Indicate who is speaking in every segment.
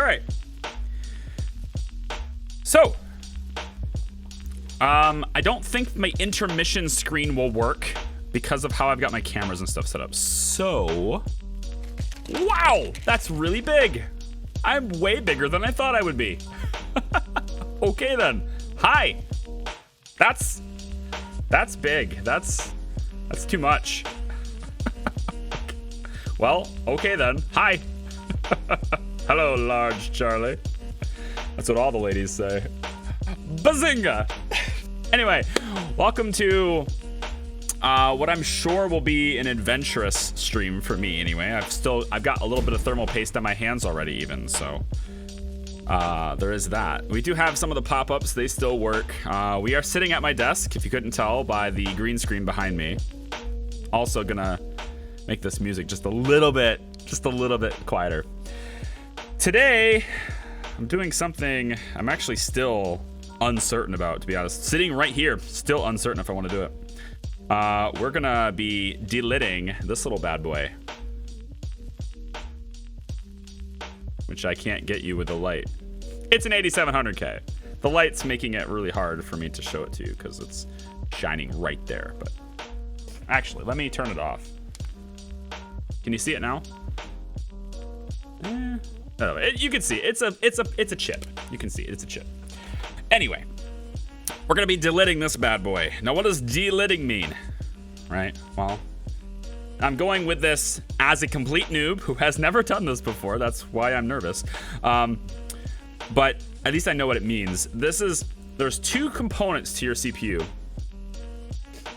Speaker 1: right. So, I don't think my intermission screen will work because of how I've got my cameras and stuff set up. So, wow, that's really big. I'm way bigger than I thought I would be. Okay then. Hi. That's big. That's too much. Well, okay then. Hi. Hello, large Charlie. That's what all the ladies say. Bazinga! Anyway, welcome to what I'm sure will be an adventurous stream for me anyway. I've got a little bit of thermal paste on my hands already even, so there is that. We do have some of the pop-ups, they still work. We are sitting at my desk, if you couldn't tell by the green screen behind me. Also gonna make this music just a little bit quieter. Today, I'm doing something I'm actually still uncertain about, to be honest. Sitting right here, still uncertain if I want to do it. We're gonna be delidding this little bad boy, which I can't get you with the light. It's an 8700K. The light's making it really hard for me to show it to you because it's shining right there. But actually, let me turn it off. Can you see it now? No, you can see it. It's a chip. You can see it. It's a chip. Anyway, we're gonna be delidding this bad boy. Now, what does delidding mean? Right? Well, I'm going with this as a complete noob who has never done this before. That's why I'm nervous. But at least I know what it means. There's two components to your CPU.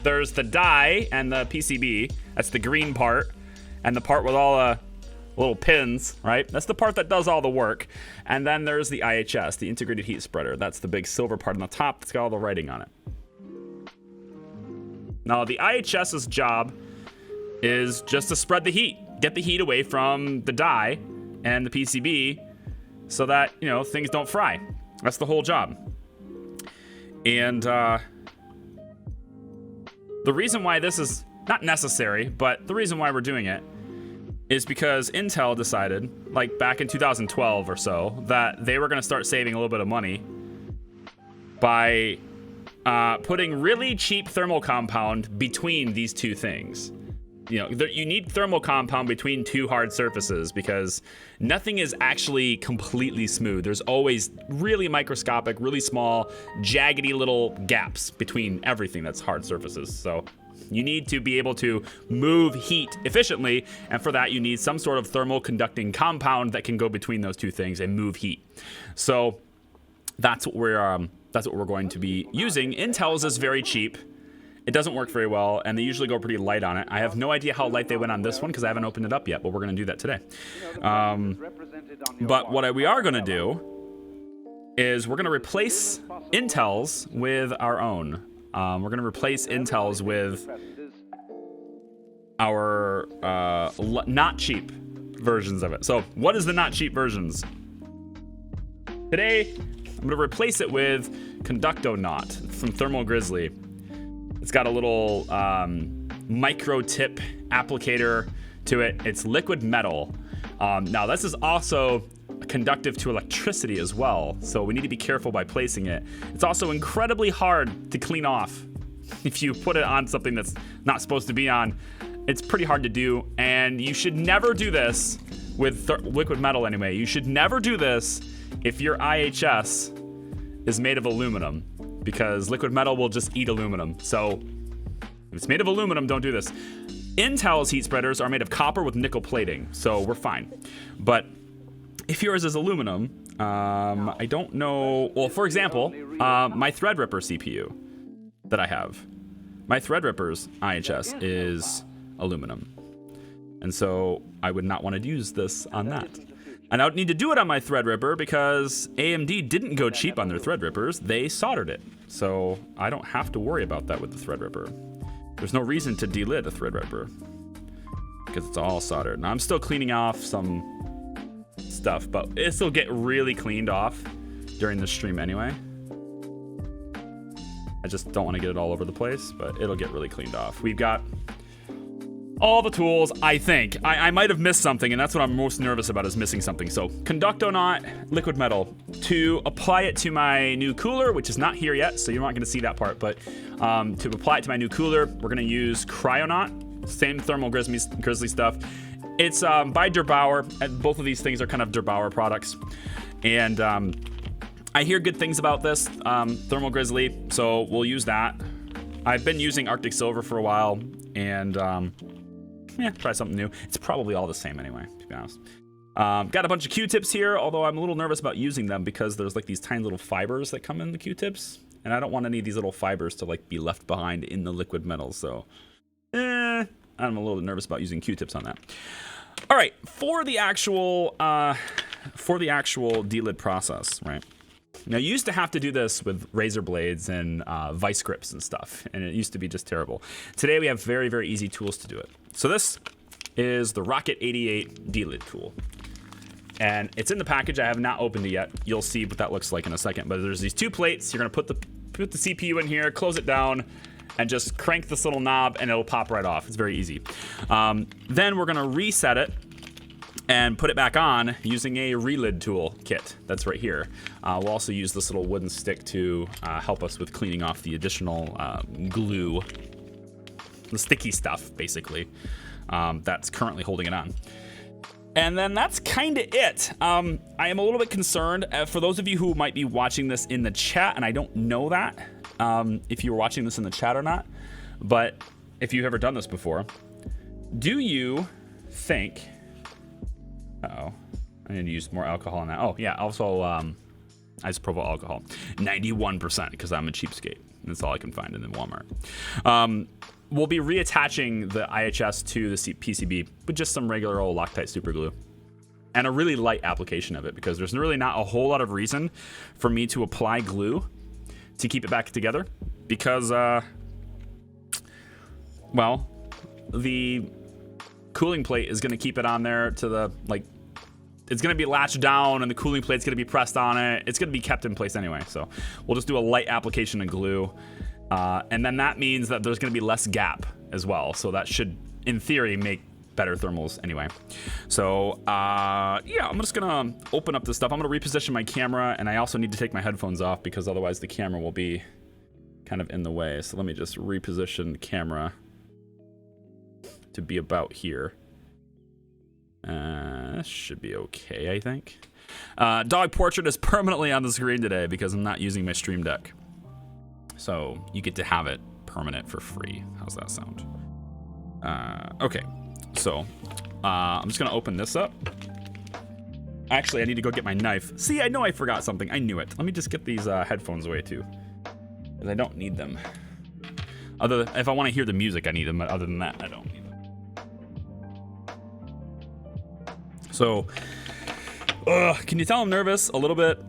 Speaker 1: There's the die and the PCB. That's the green part, and the part with all the little pins, right? That's the part that does all the work. And then there's the IHS, the integrated heat spreader. That's the big silver part on the top that's got all the writing on it. Now, the IHS's job is just to spread the heat, get the heat away from the die and the PCB so that, you know, things don't fry. That's the whole job. And the reason why this is not necessary, but the reason why we're doing it is because Intel decided, like back in 2012 or so, that they were going to start saving a little bit of money by putting really cheap thermal compound between these two things. You know, you need thermal compound between two hard surfaces because nothing is actually completely smooth. There's always really microscopic, really small, jaggedy little gaps between everything that's hard surfaces. So you need to be able to move heat efficiently, and for that you need some sort of thermal conducting compound that can go between those two things and move heat. So that's what we're going to be using. Intel's is very cheap. It doesn't work very well, and they usually go pretty light on it. I have no idea how light they went on this one because I haven't opened it up yet, but we're going to do that today. But what we are going to do is we're going to replace Intel's with our own. We're going to replace Intel's with our not cheap versions of it. So what is the not cheap versions? Today, I'm going to replace it with Conducto-Not from Thermal Grizzly. It's got a little micro tip applicator to it. It's liquid metal. Now, this is also conductive to electricity as well, so we need to be careful by placing it. It's also incredibly hard to clean off. If you put it on something that's not supposed to be on, it's pretty hard to do, and you should never do this with liquid metal anyway. You should never do this if your IHS is made of aluminum, because liquid metal will just eat aluminum. So if it's made of aluminum, don't do this. Intel's heat spreaders are made of copper with nickel plating, so we're fine. But if yours is aluminum, I don't know. Well, for example, my Threadripper CPU that I have, my Threadripper's IHS is aluminum. And so I would not want to use this on that. And I don't need to do it on my Threadripper because AMD didn't go cheap on their Threadrippers. They soldered it. So I don't have to worry about that with the Threadripper. There's no reason to delid a Threadripper because it's all soldered. Now I'm still cleaning off some stuff, but it'll get really cleaned off during the stream anyway. I just don't want to get it all over the place, but it'll get really cleaned off. We've got all the tools, I think. I might have missed something, and that's what I'm most nervous about, is missing something. So, Conductonaut liquid metal. To apply it to my new cooler, which is not here yet, so you're not going to see that part, but to apply it to my new cooler, we're going to use Cryonaut, same thermal grizzly stuff. It's by Derbauer, and both of these things are kind of Derbauer products. And I hear good things about this thermal grizzly, so we'll use that. I've been using Arctic Silver for a while, and yeah, try something new. It's probably all the same anyway, to be honest. Got a bunch of Q-tips here, although I'm a little nervous about using them because there's like these tiny little fibers that come in the Q-tips, and I don't want any of these little fibers to like be left behind in the liquid metal, so I'm a little nervous about using Q-tips on that. All right, for the actual Delid process, right? Now, you used to have to do this with razor blades and vice grips and stuff, and it used to be just terrible. Today, we have very, very easy tools to do it. So this is the Rocket 88 Delid tool. And it's in the package. I have not opened it yet. You'll see what that looks like in a second. But there's these two plates. You're going to put the CPU in here, close it down, and just crank this little knob, and it'll pop right off. It's very easy. Then we're going to reset it and put it back on using a relid tool kit that's right here. We'll also use this little wooden stick to help us with cleaning off the additional glue, the sticky stuff, basically, that's currently holding it on. And then that's kind of it. I am a little bit concerned, for those of you who might be watching this in the chat, and I don't know that, if you were watching this in the chat or not, but if you've ever done this before, do you think... Uh-oh. I need to use more alcohol on that. Oh, yeah. Also, isopropyl alcohol. 91%, because I'm a cheapskate. That's all I can find in the Walmart. We'll be reattaching the IHS to the PCB with just some regular old Loctite super glue. And a really light application of it, because there's really not a whole lot of reason for me to apply glue to keep it back together. Because, well, the cooling plate is going to keep it on there to the, like, it's going to be latched down and the cooling plate's going to be pressed on it. It's going to be kept in place anyway. So we'll just do a light application of glue. And then that means that there's going to be less gap as well. So that should, in theory, make better thermals anyway. So, yeah, I'm just going to open up this stuff. I'm going to reposition my camera, and I also need to take my headphones off because otherwise the camera will be kind of in the way. So let me just reposition the camera to be about here. Should be okay, I think. Dog portrait is permanently on the screen today because I'm not using my Stream Deck. So you get to have it permanent for free. How's that sound? Okay, so I'm just gonna open this up. Actually, I need to go get my knife. See, I know I forgot something. I knew it. Let me just get these headphones away too, because I don't need them. If I want to hear the music, I need them. But other than that, I don't need them. So, can you tell I'm nervous? A little bit.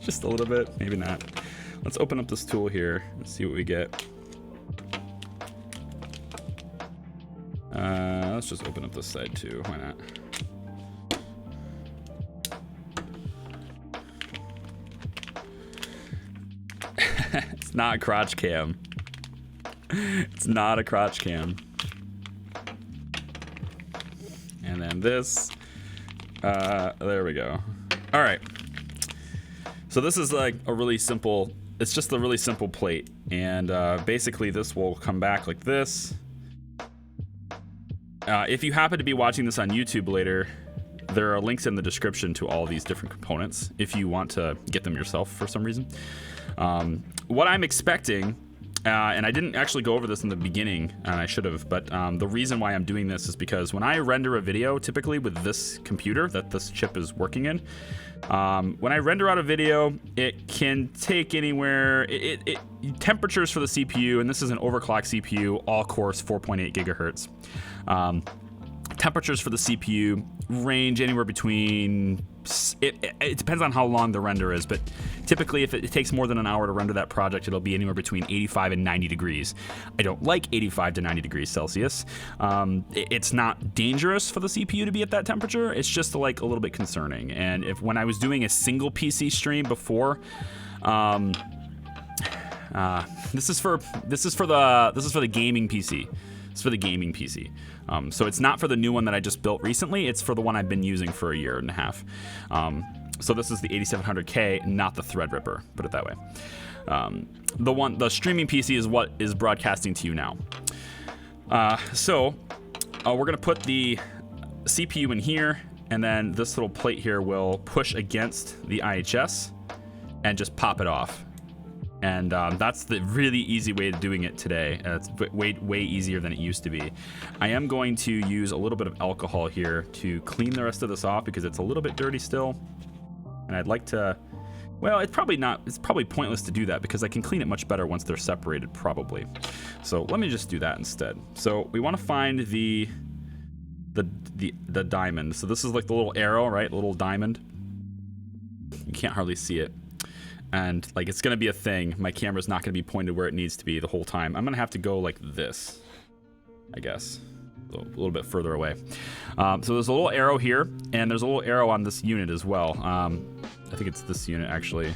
Speaker 1: Just a little bit. Maybe not. Let's open up this tool here and see what we get. Let's just open up this side too. Why not? It's not a crotch cam. It's not a crotch cam. And then this. There we go. All right. So this is like a really simple, it's just a really simple plate. And basically this will come back like this. If you happen to be watching this on YouTube later, there are links in the description to all these different components if you want to get them yourself for some reason. What I'm expecting, and I didn't actually go over this in the beginning, and I should have, but the reason why I'm doing this is because when I render a video, typically with this computer that this chip is working in, when I render out a video, it can take anywhere, temperatures for the CPU, and this is an overclock CPU, all cores 4.8 gigahertz. Temperatures for the CPU range anywhere between, it depends on how long the render is, but typically if it takes more than an hour to render that project, it'll be anywhere between 85 and 90 degrees. I don't like 85 to 90 degrees Celsius. It's not dangerous for the CPU to be at that temperature. It's just like a little bit concerning. And when I was doing a single PC stream before, this is for the gaming PC. It's for the gaming PC. So it's not for the new one that I just built recently. It's for the one I've been using for a year and a half. So this is the 8700K, not the Threadripper, put it that way. The streaming PC is what is broadcasting to you now. So we're gonna put the CPU in here, and then this little plate here will push against the IHS and just pop it off. And that's the really easy way of doing it today. It's way easier than it used to be. I am going to use a little bit of alcohol here to clean the rest of this off because it's a little bit dirty still. And I'd like to, well, it's probably pointless to do that because I can clean it much better once they're separated probably. So let me just do that instead. So we want to find the diamond. So this is like the little arrow, right? The little diamond. You can't hardly see it. And like it's gonna be a thing. My camera's not gonna be pointed where it needs to be the whole time. I'm gonna have to go like this, I guess, a little bit further away. So there's a little arrow here, and there's a little arrow on this unit as well. I think it's this unit actually.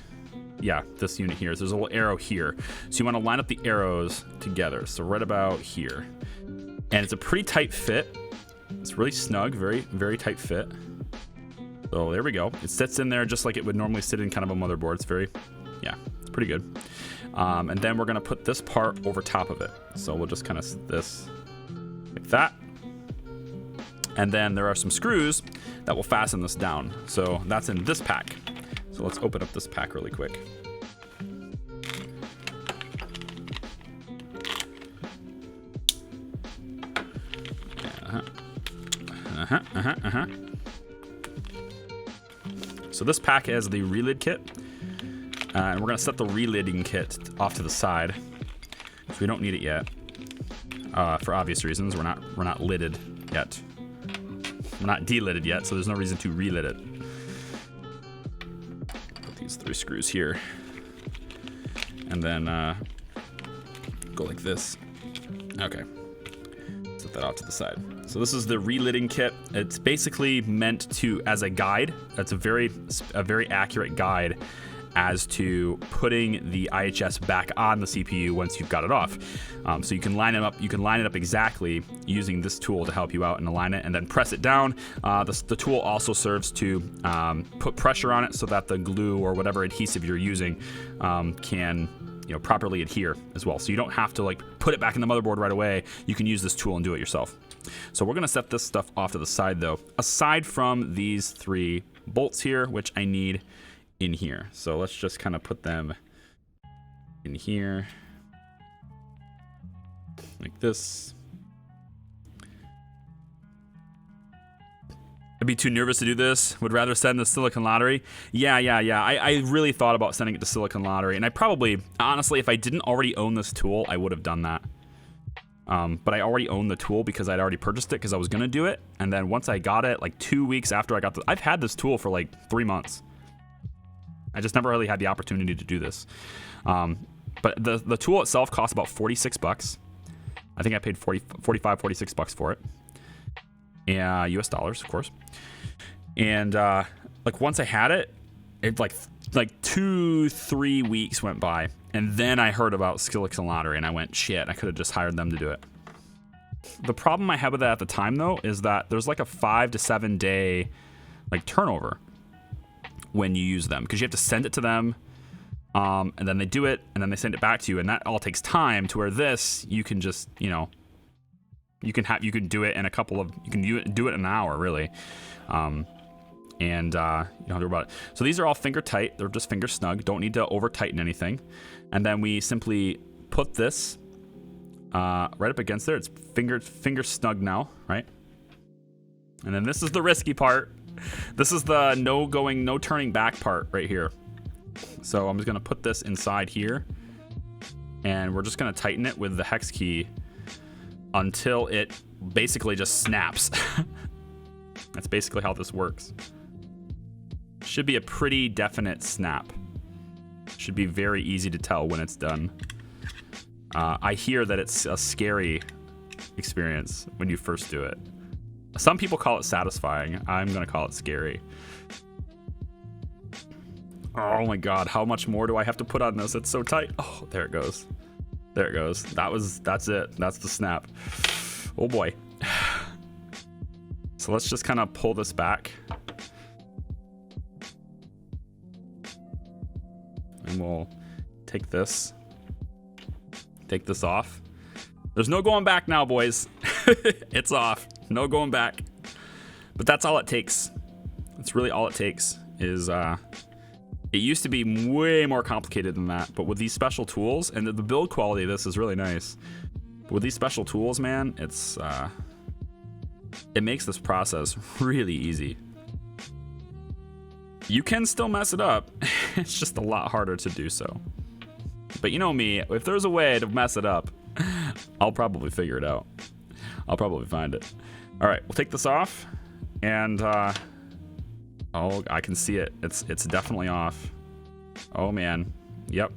Speaker 1: Yeah, this unit here. So there's a little arrow here. So you want to line up the arrows together. So right about here, and it's a pretty tight fit. It's really snug, very tight fit. So there we go. It sits in there just like it would normally sit in kind of a motherboard. It's it's pretty good. And then we're gonna put this part over top of it. So we'll just kind of sit this like that. And then there are some screws that will fasten this down. So that's in this pack. So let's open up this pack really quick. So this pack has the relid kit, and we're gonna set the relidding kit off to the side because we don't need it yet, for obvious reasons. We're not lidded yet. We're not delidded yet, so there's no reason to relid it. Put these 3 screws here, and then go like this. Okay. Set that off to the side. So this is the relidding kit. It's basically meant to as a guide. That's a very accurate guide as to putting the IHS back on the CPU once you've got it off. So you can line it up. You can line it up exactly using this tool to help you out and align it, and then press it down. The tool also serves to put pressure on it so that the glue or whatever adhesive you're using can properly adhere as well. So you don't have to like put it back in the motherboard right away. You can use this tool and do it yourself. So we're gonna set this stuff off to the side though, aside from these 3 bolts here, which I need in here. So let's just kind of put them in here like this. I'd be too nervous to do this. Would rather send the Silicon Lottery. Yeah. I really thought about sending it to Silicon Lottery, and I probably, honestly, if I didn't already own this tool, I would have done that. But I already owned the tool because I'd already purchased it because I was gonna do it. And then once I got it, like 2 weeks after I got I've had this tool for like 3 months. I just never really had the opportunity to do this. But the tool itself costs about 46 bucks. I think I paid 46 bucks for it. Yeah, US dollars, of course. And like once I had it, like 2-3 weeks went by, and then I heard about Silicon Lottery, and I went, shit, I could have just hired them to do it. The problem I had with that at the time, though, is that there's like a 5 to 7 day like turnover when you use them, because you have to send it to them, and then they do it, and then they send it back to you, and that all takes time. To where this, you can just you can do it in do it in an hour really, and you don't have to worry about it. So these are all finger tight. They're just finger snug. Don't need to over tighten anything. And then we simply put this right up against there. It's finger snug now, right? And then this is the risky part. This is the no turning back part right here. So I'm just gonna put this inside here, and we're just gonna tighten it with the hex key until it basically just snaps. That's basically how this works. Should be a pretty definite snap. Should be very easy to tell when it's done. I hear that it's a scary experience when you first do it. Some people call it satisfying. I'm gonna call it scary. Oh my god, how much more do I have to put on this? It's so tight. Oh, there it goes. There it goes. That's it. That's the snap. Oh boy. So let's just kind of pull this back. And we'll take this off. There's no going back now, boys. It's off. No going back. But that's all it takes. That's really all it takes is, it used to be way more complicated than that, but with these special tools, and the build quality of this is really nice. But with these special tools, man, it's, it makes this process really easy. You can still mess it up. It's just a lot harder to do so. But you know me, if there's a way to mess it up, I'll probably figure it out. I'll probably find it. All right, we'll take this off, and oh, I can see it. It's definitely off. Oh man, yep,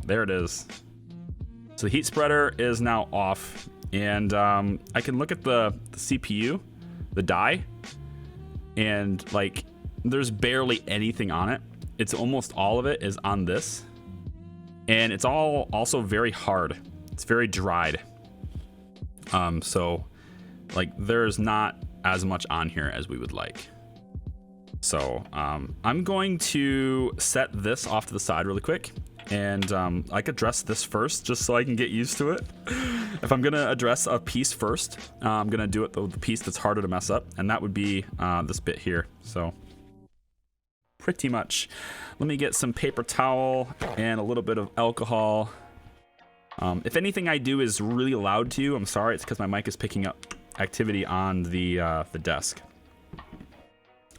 Speaker 1: there it is. So the heat spreader is now off, and I can look at the CPU, the die, and like there's barely anything on it. It's almost all of it is on this, and it's all also very hard. It's very dried. So like there's not as much on here as we would like. So I'm going to set this off to the side really quick, and I could address this first just so I can get used to it. If I'm gonna address a piece first, I'm gonna do it the piece that's harder to mess up, and that would be this bit here. So pretty much, let me get some paper towel and a little bit of alcohol. If anything I do is really loud to you, I'm sorry. It's because my mic is picking up activity on the desk.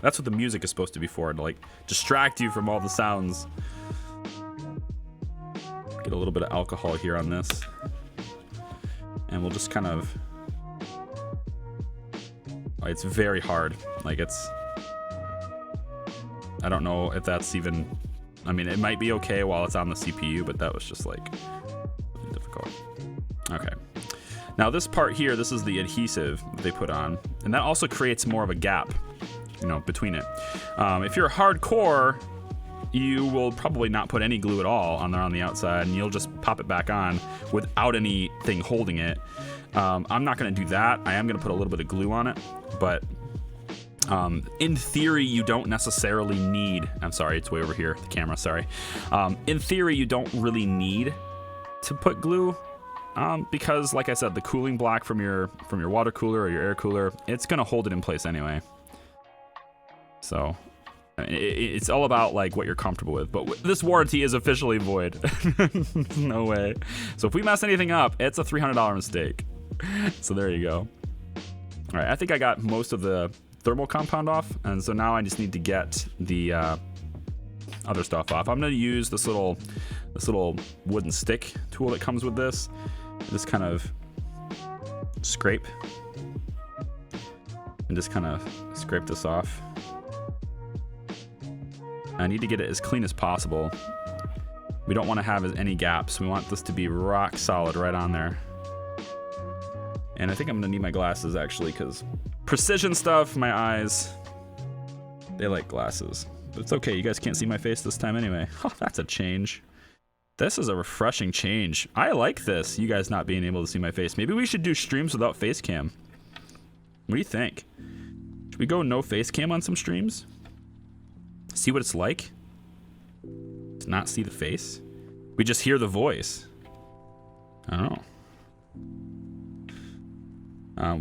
Speaker 1: That's what the music is supposed to be for, to like distract you from all the sounds. Get a little bit of alcohol here on this. And we'll just kind of, it's very hard. Like it's, I don't know if that's even, I mean, it might be okay while it's on the CPU, but that was just like difficult. Okay. Now this part here, this is the adhesive that they put on, and that also creates more of a gap, you know, between it. If you're hardcore, you will probably not put any glue at all on there on the outside, and you'll just pop it back on without anything holding it. I'm not going to do that. I am going to put a little bit of glue on it, but in theory, you don't necessarily need, I'm sorry, it's way over here, the camera, sorry. In theory, you don't really need to put glue, because like I said, the cooling block from your water cooler or your air cooler, it's going to hold it in place anyway. So it's all about like what you're comfortable with, but this warranty is officially void. No way. So if we mess anything up, it's a $300 mistake. So there you go. All right, I think I got most of the thermal compound off, and so now I just need to get the other stuff off. I'm going to use this little wooden stick tool that comes with this. Just kind of scrape and just kind of scrape this off. I need to get it as clean as possible. We don't want to have any gaps. We want this to be rock solid right on there. And I think I'm gonna need my glasses actually, because precision stuff, my eyes, they like glasses. But it's okay, you guys can't see my face this time anyway. Oh, that's a change. This is a refreshing change. I like this, you guys not being able to see my face. Maybe we should do streams without face cam. What do you think? Should we go no face cam on some streams? See what it's like to not see the face. We just hear the voice. I don't know.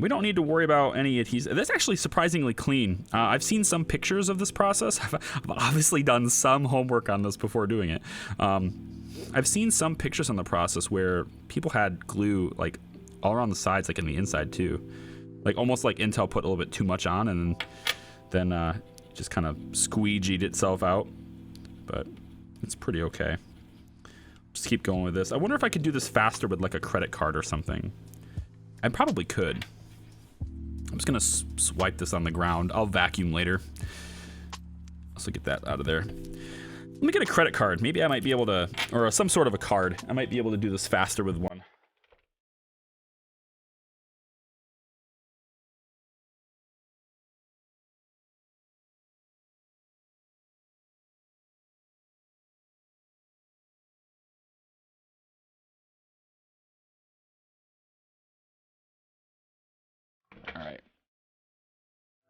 Speaker 1: We don't need to worry about any adhesive. That's actually surprisingly clean. I've seen some pictures of this process. I've obviously done some homework on this before doing it. I've seen some pictures on the process where people had glue like all around the sides, like in the inside too. Like almost like Intel put a little bit too much on and then just kind of squeegeed itself out. But it's pretty okay. Just keep going with this. I wonder if I could do this faster with like a credit card or something. I probably could. I'm just gonna swipe this on the ground. I'll vacuum later. Also get that out of there. Let me get a credit card. Maybe I might be able to, or some sort of a card. I might be able to do this faster with one.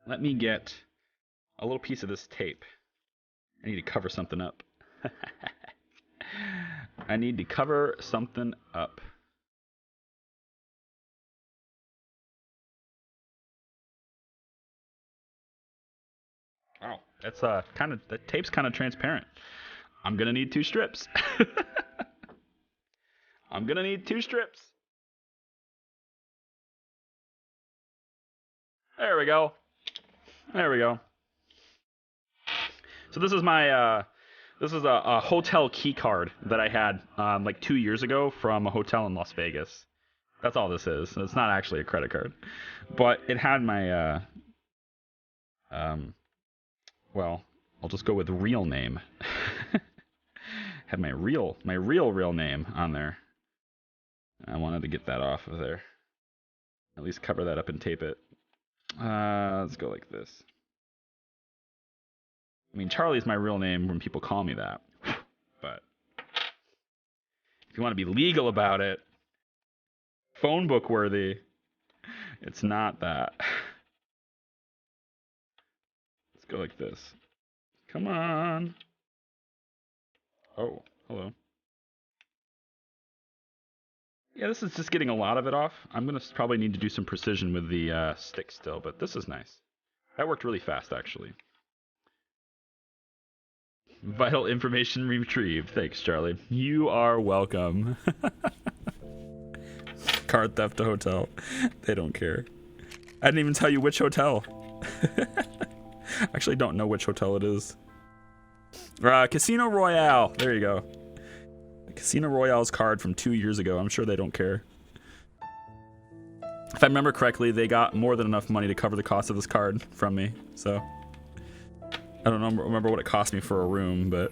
Speaker 1: let me get a little piece of this tape. I need to cover something up. I need to cover something up. Oh, that's kind of, that tape's kind of transparent. I'm gonna need 2 strips. I'm gonna need 2 strips. There we go. There we go. So this is my this is a hotel key card that I had like 2 years ago from a hotel in Las Vegas. That's all this is. It's not actually a credit card, but it had my well, I'll just go with real name. Had my real name on there. I wanted to get that off of there. At least cover that up and tape it. Let's go like this. I mean, Charlie's my real name when people call me that. But if you want to be legal about it, phone book worthy, it's not that. Let's go like this. Come on. Oh, hello. Yeah, this is just getting a lot of it off. I'm going to probably need to do some precision with the stick still, but this is nice. That worked really fast, actually. Vital information retrieved. Thanks, Charlie. You are welcome. Card theft to hotel. They don't care. I didn't even tell you which hotel. I actually don't know which hotel it is. Casino Royale. There you go. Casino Royale's card from 2 years ago. I'm sure they don't care. If I remember correctly, they got more than enough money to cover the cost of this card from me. So I don't remember what it cost me for a room, but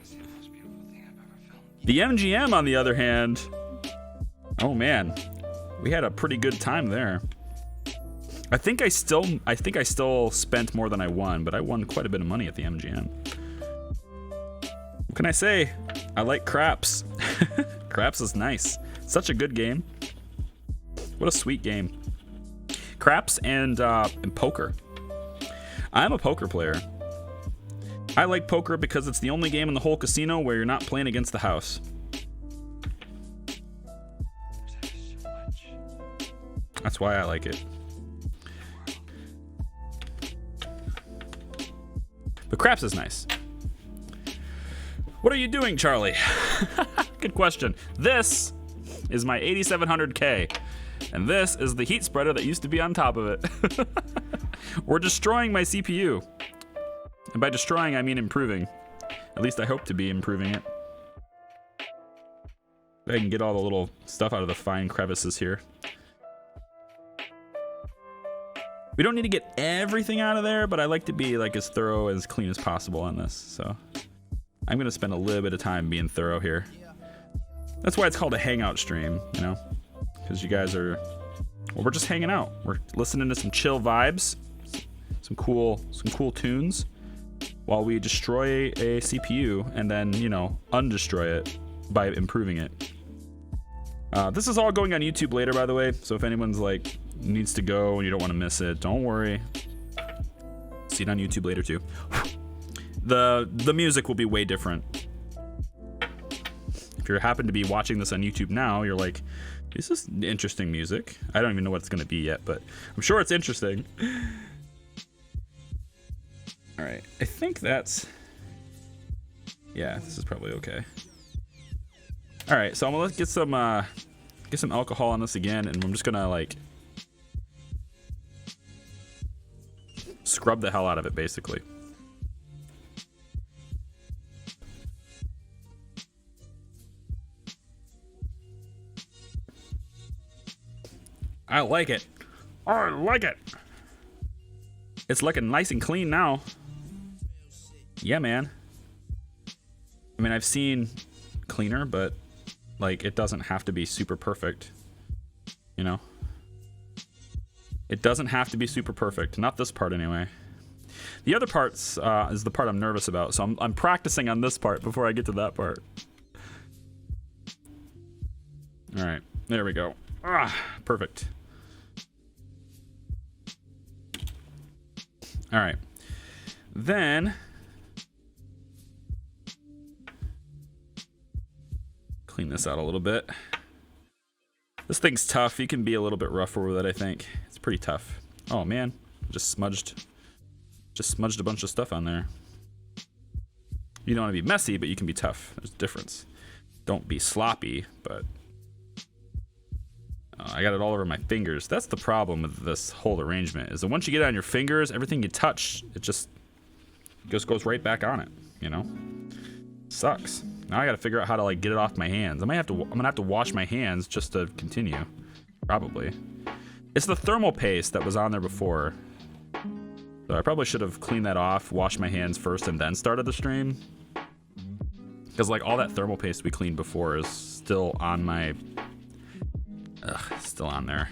Speaker 1: the MGM, on the other hand, oh man, we had a pretty good time there. I think I still spent more than I won, but I won quite a bit of money at the MGM. What can I say? I like craps. Craps is nice. Such a good game. What a sweet game. Craps and poker. I'm a poker player. I like poker because it's the only game in the whole casino where you're not playing against the house. That's why I like it. But craps is nice. What are you doing, Charlie? Good question. This is my 8700K, and this is the heat spreader that used to be on top of it. We're destroying my CPU. And by destroying, I mean improving. At least I hope to be improving it. I can get all the little stuff out of the fine crevices here. We don't need to get everything out of there, but I like to be like as thorough, as clean as possible on this, so I'm gonna spend a little bit of time being thorough here. That's why it's called a hangout stream, you know, because you guys are, well, we're just hanging out. We're listening to some chill vibes, some cool tunes, while we destroy a CPU and then, you know, undestroy it by improving it. This is all going on YouTube later, by the way, so if anyone's like needs to go and you don't want to miss it, don't worry. See it on YouTube later too. The music will be way different. If you happen to be watching this on YouTube now, you're like, this is interesting music. I don't even know what it's going to be yet, but I'm sure it's interesting. All right, I think that's, yeah, this is probably okay. All right, so I'm gonna get some alcohol on this again, and I'm just gonna like scrub the hell out of it, basically. I like it. I like it. It's looking nice and clean now. Yeah, man. I mean, I've seen cleaner, but like it doesn't have to be super perfect, you know? It doesn't have to be super perfect. Not this part anyway. The other parts is the part I'm nervous about, so I'm practicing on this part before I get to that part. All right, there we go. Perfect. All right. Then clean this out a little bit. This thing's tough. You can be a little bit rougher with it, I think. It's pretty tough. Oh man, just smudged a bunch of stuff on there. You don't want to be messy, but you can be tough. There's a difference. Don't be sloppy, but I got it all over my fingers. That's the problem with this whole arrangement, is that once you get it on your fingers, everything you touch, it just goes right back on it, you know? Sucks. Now I gotta figure out how to like get it off my hands. I'm gonna have to wash my hands just to continue. Probably. It's the thermal paste that was on there before. So I probably should have cleaned that off, washed my hands first, and then started the stream. Because like all that thermal paste we cleaned before is still on my... still on there.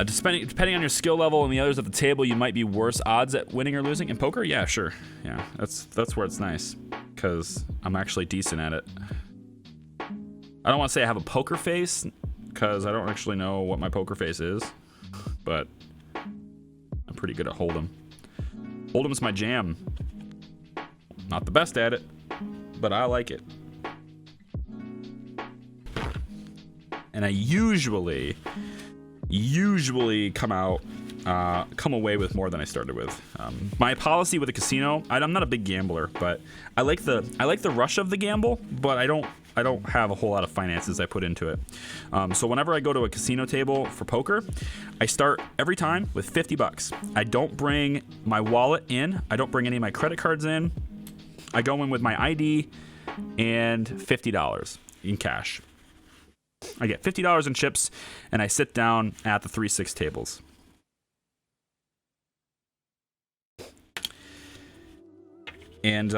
Speaker 1: Depending on your skill level and the others at the table, you might be worse odds at winning or losing. In poker, yeah, sure. Yeah, that's where it's nice. Because I'm actually decent at it. I don't want to say I have a poker face, because I don't actually know what my poker face is. But I'm pretty good at Hold'em. Hold'em's my jam. Not the best at it, but I like it. And I usually come away with more than I started with. My policy with a casino, I'm not a big gambler, but I like the rush of the gamble, but I don't have a whole lot of finances I put into it. So whenever I go to a casino table for poker, I start every time with 50 bucks. I don't bring my wallet in. I don't bring any of my credit cards in. I go in with my ID and $50 in cash. I get $50 in chips, and I sit down at the 3-6 tables. And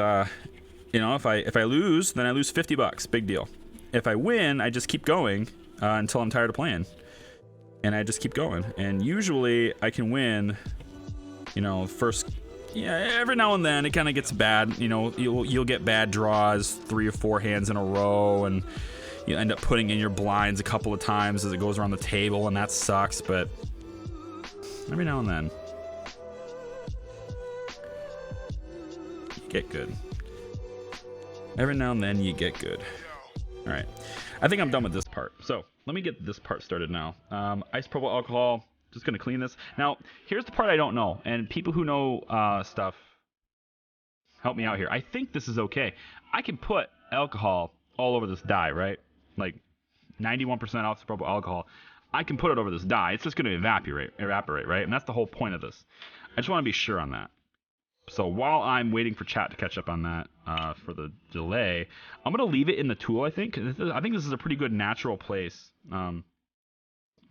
Speaker 1: you know, if I lose, then I lose 50 bucks. Big deal. If I win, I just keep going until I'm tired of playing, and I just keep going. And usually, I can win. You know, first. Yeah, every now and then it kind of gets bad. You know, you'll get bad draws, 3 or 4 hands in a row, and you end up putting in your blinds a couple of times as it goes around the table, and that sucks. But every now and then, you get good. Every now and then you get good. All right, I think I'm done with this part. So let me get this part started now. Isopropyl alcohol. Just gonna clean this. Now, here's the part I don't know, and people who know stuff, help me out here. I think this is okay. I can put alcohol all over this dye, right? Like 91% isopropyl alcohol. I can put it over this dye. It's just gonna evaporate, right? And that's the whole point of this. I just want to be sure on that. So while I'm waiting for chat to catch up on that for the delay, I'm gonna leave it in the tool. I think this is a pretty good natural place.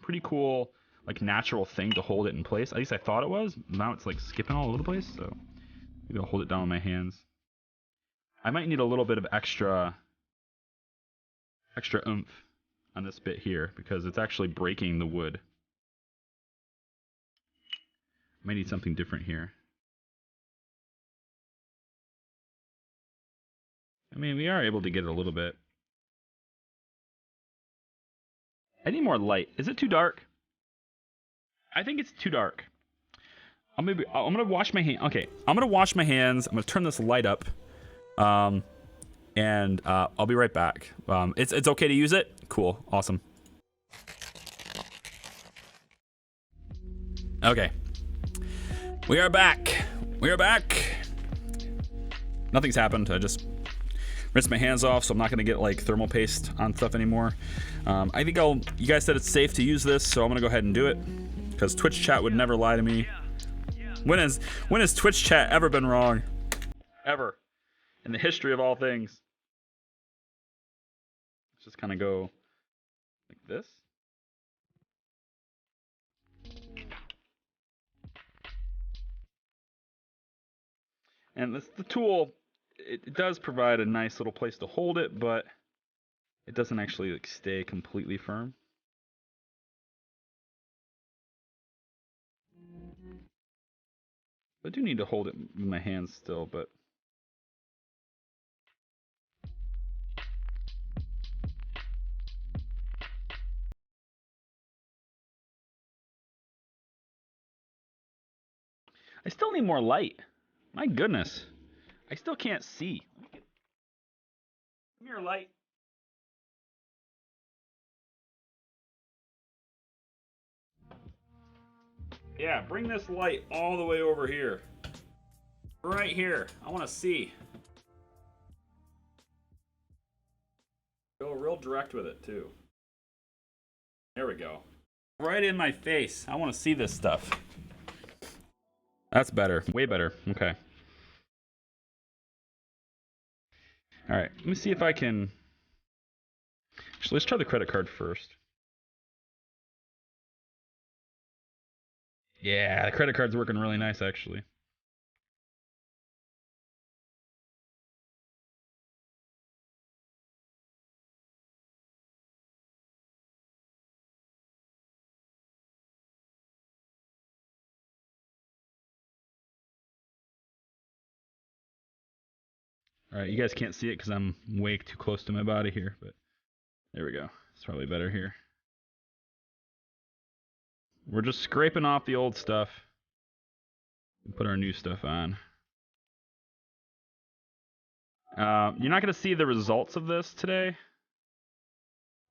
Speaker 1: Pretty cool. Like natural thing to hold it in place. At least I thought it was. Now it's like skipping all over the place. So maybe I'll hold it down with my hands. I might need a little bit of extra oomph on this bit here because it's actually breaking the wood. I might need something different here. I mean, we are able to get it a little bit. I need more light. Is it too dark? I think it's too dark. I'm gonna wash my hands. Okay, I'm gonna wash my hands. I'm gonna turn this light up, and I'll be right back. It's okay to use it. Cool, awesome. Okay, we are back. We are back. Nothing's happened. I just rinsed my hands off, so I'm not gonna get like thermal paste on stuff anymore. I think you guys said it's safe to use this, so I'm gonna go ahead and do it. Because Twitch chat would never lie to me. When has Twitch chat ever been wrong? Ever. In the history of all things. Let's just kind of go like this. And the tool, it does provide a nice little place to hold it, but it doesn't actually like stay completely firm. I do need to hold it in my hands still, but I still need more light. My goodness. I still can't see. Come here, light. Yeah, bring this light all the way over here. Right here. I want to see. Go real direct with it, too. There we go. Right in my face. I want to see this stuff. That's better. Way better. Okay. All right. Let me see if I can... Actually, let's try the credit card first. Yeah, the credit card's working really nice, actually. All right, you guys can't see it because I'm way too close to my body here, but there we go. It's probably better here. We're just scraping off the old stuff and put our new stuff on. You're not going to see the results of this today.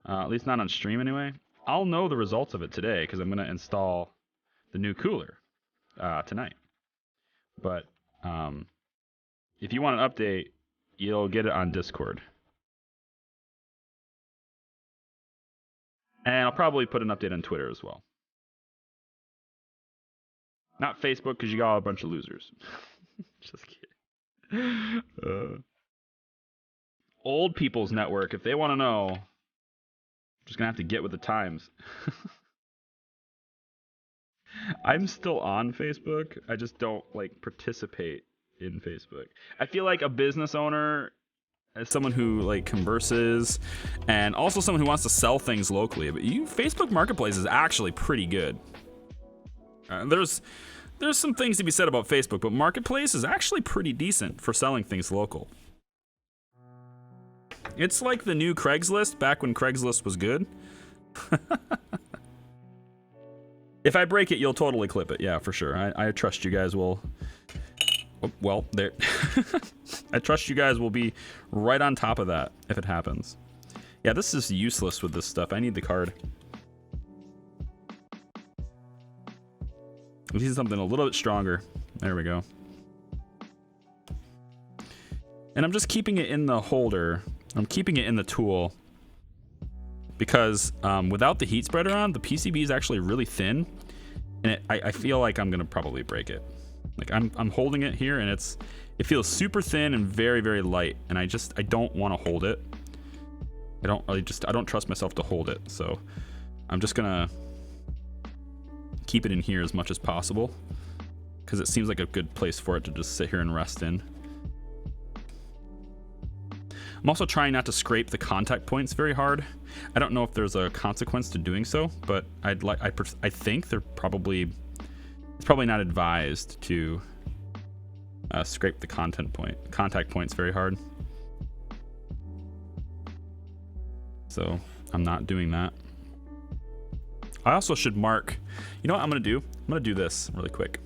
Speaker 1: At least not on stream anyway. I'll know the results of it today because I'm going to install the new cooler tonight. But if you want an update, you'll get it on Discord. And I'll probably put an update on Twitter as well. Not Facebook because you got a bunch of losers. Just kidding. Old People's Network, if they want to know, I'm just going to have to get with the times. I'm still on Facebook. I just don't like participate in Facebook. I feel like a business owner, as someone who like converses, and also someone who wants to sell things locally. But Facebook Marketplace is actually pretty good. There's some things to be said about Facebook, but Marketplace is actually pretty decent for selling things local. It's like the new Craigslist back when Craigslist was good. If I break it, you'll totally clip it. Yeah, for sure. I trust you guys will. Well, there. I trust you guys will be right on top of that if it happens. Yeah, this is useless with this stuff. I need the card. We need something a little bit stronger. There we go. And I'm just keeping it in the holder. I'm keeping it in the tool because without the heat spreader on, the PCB is actually really thin, and I feel like I'm gonna probably break it. Like I'm holding it here, and it feels super thin and very, very light, and I don't want to hold it. I don't trust myself to hold it, so I'm just gonna keep it in here as much as possible because it seems like a good place for it to just sit here and rest in. I'm also trying not to scrape the contact points very hard. I don't know if there's a consequence to doing so, but I think it's probably not advised to scrape the contact points very hard. So I'm not doing that. I also should mark, you know what I'm gonna do? I'm gonna do this really quick.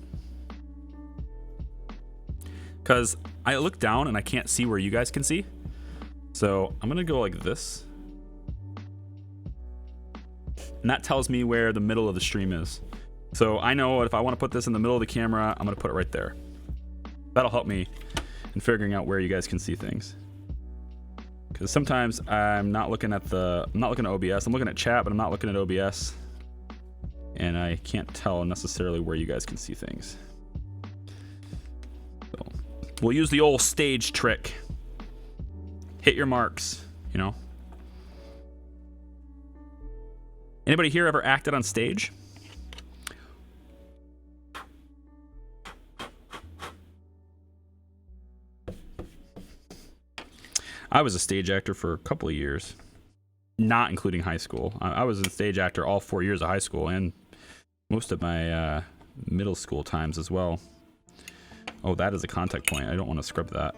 Speaker 1: Because I look down and I can't see where you guys can see. So I'm gonna go like this. And that tells me where the middle of the stream is. So I know if I wanna put this in the middle of the camera, I'm gonna put it right there. That'll help me in figuring out where you guys can see things. Because sometimes I'm not looking at OBS, I'm looking at chat, but I'm not looking at OBS. And I can't tell necessarily where you guys can see things. So we'll use the old stage trick. Hit your marks, you know. Anybody here ever acted on stage? I was a stage actor for a couple of years, not including high school. I was a stage actor all 4 years of high school and most of my middle school times as well. Oh, that is a contact point. I don't want to scrub that.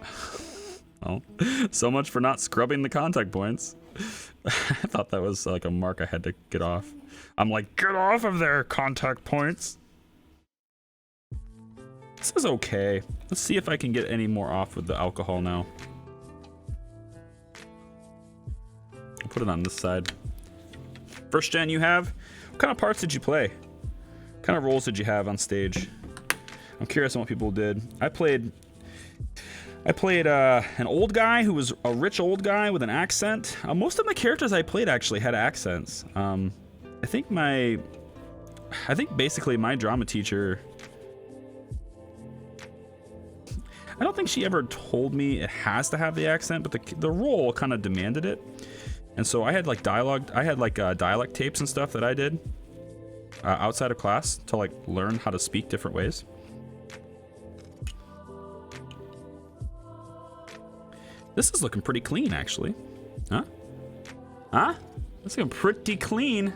Speaker 1: Oh, so much for not scrubbing the contact points. I thought that was like a mark I had to get off. I'm like, get off of there, contact points. This is okay. Let's see if I can get any more off with the alcohol now. I'll put it on this side. First gen you have? What kind of parts did you play? What kind of roles did you have on stage? I'm curious on what people did. I played an old guy who was a rich old guy with an accent. Most of my characters I played actually had accents. I think basically my drama teacher, I don't think she ever told me it has to have the accent, but the role kind of demanded it. And so I had like dialect tapes and stuff that I did outside of class to like learn how to speak different ways. This is looking pretty clean, actually. Huh? Huh? That's looking pretty clean.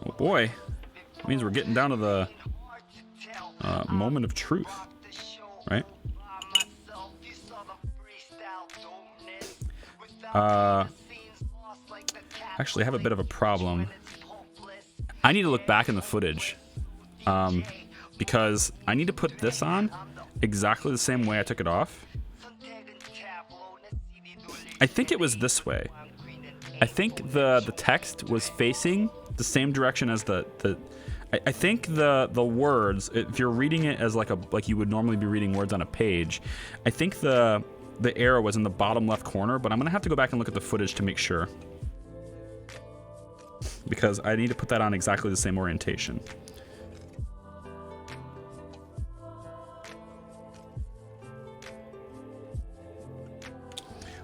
Speaker 1: Oh boy. That means we're getting down to the moment of truth, right? Actually, I have a bit of a problem. I need to look back in the footage because I need to put this on exactly the same way I took it off. I think it was this way. I think the text was facing the same direction as I think the words, if you're reading it as like you would normally be reading words on a page, I think the arrow was in the bottom left corner, but I'm gonna have to go back and look at the footage to make sure, because I need to put that on exactly the same orientation.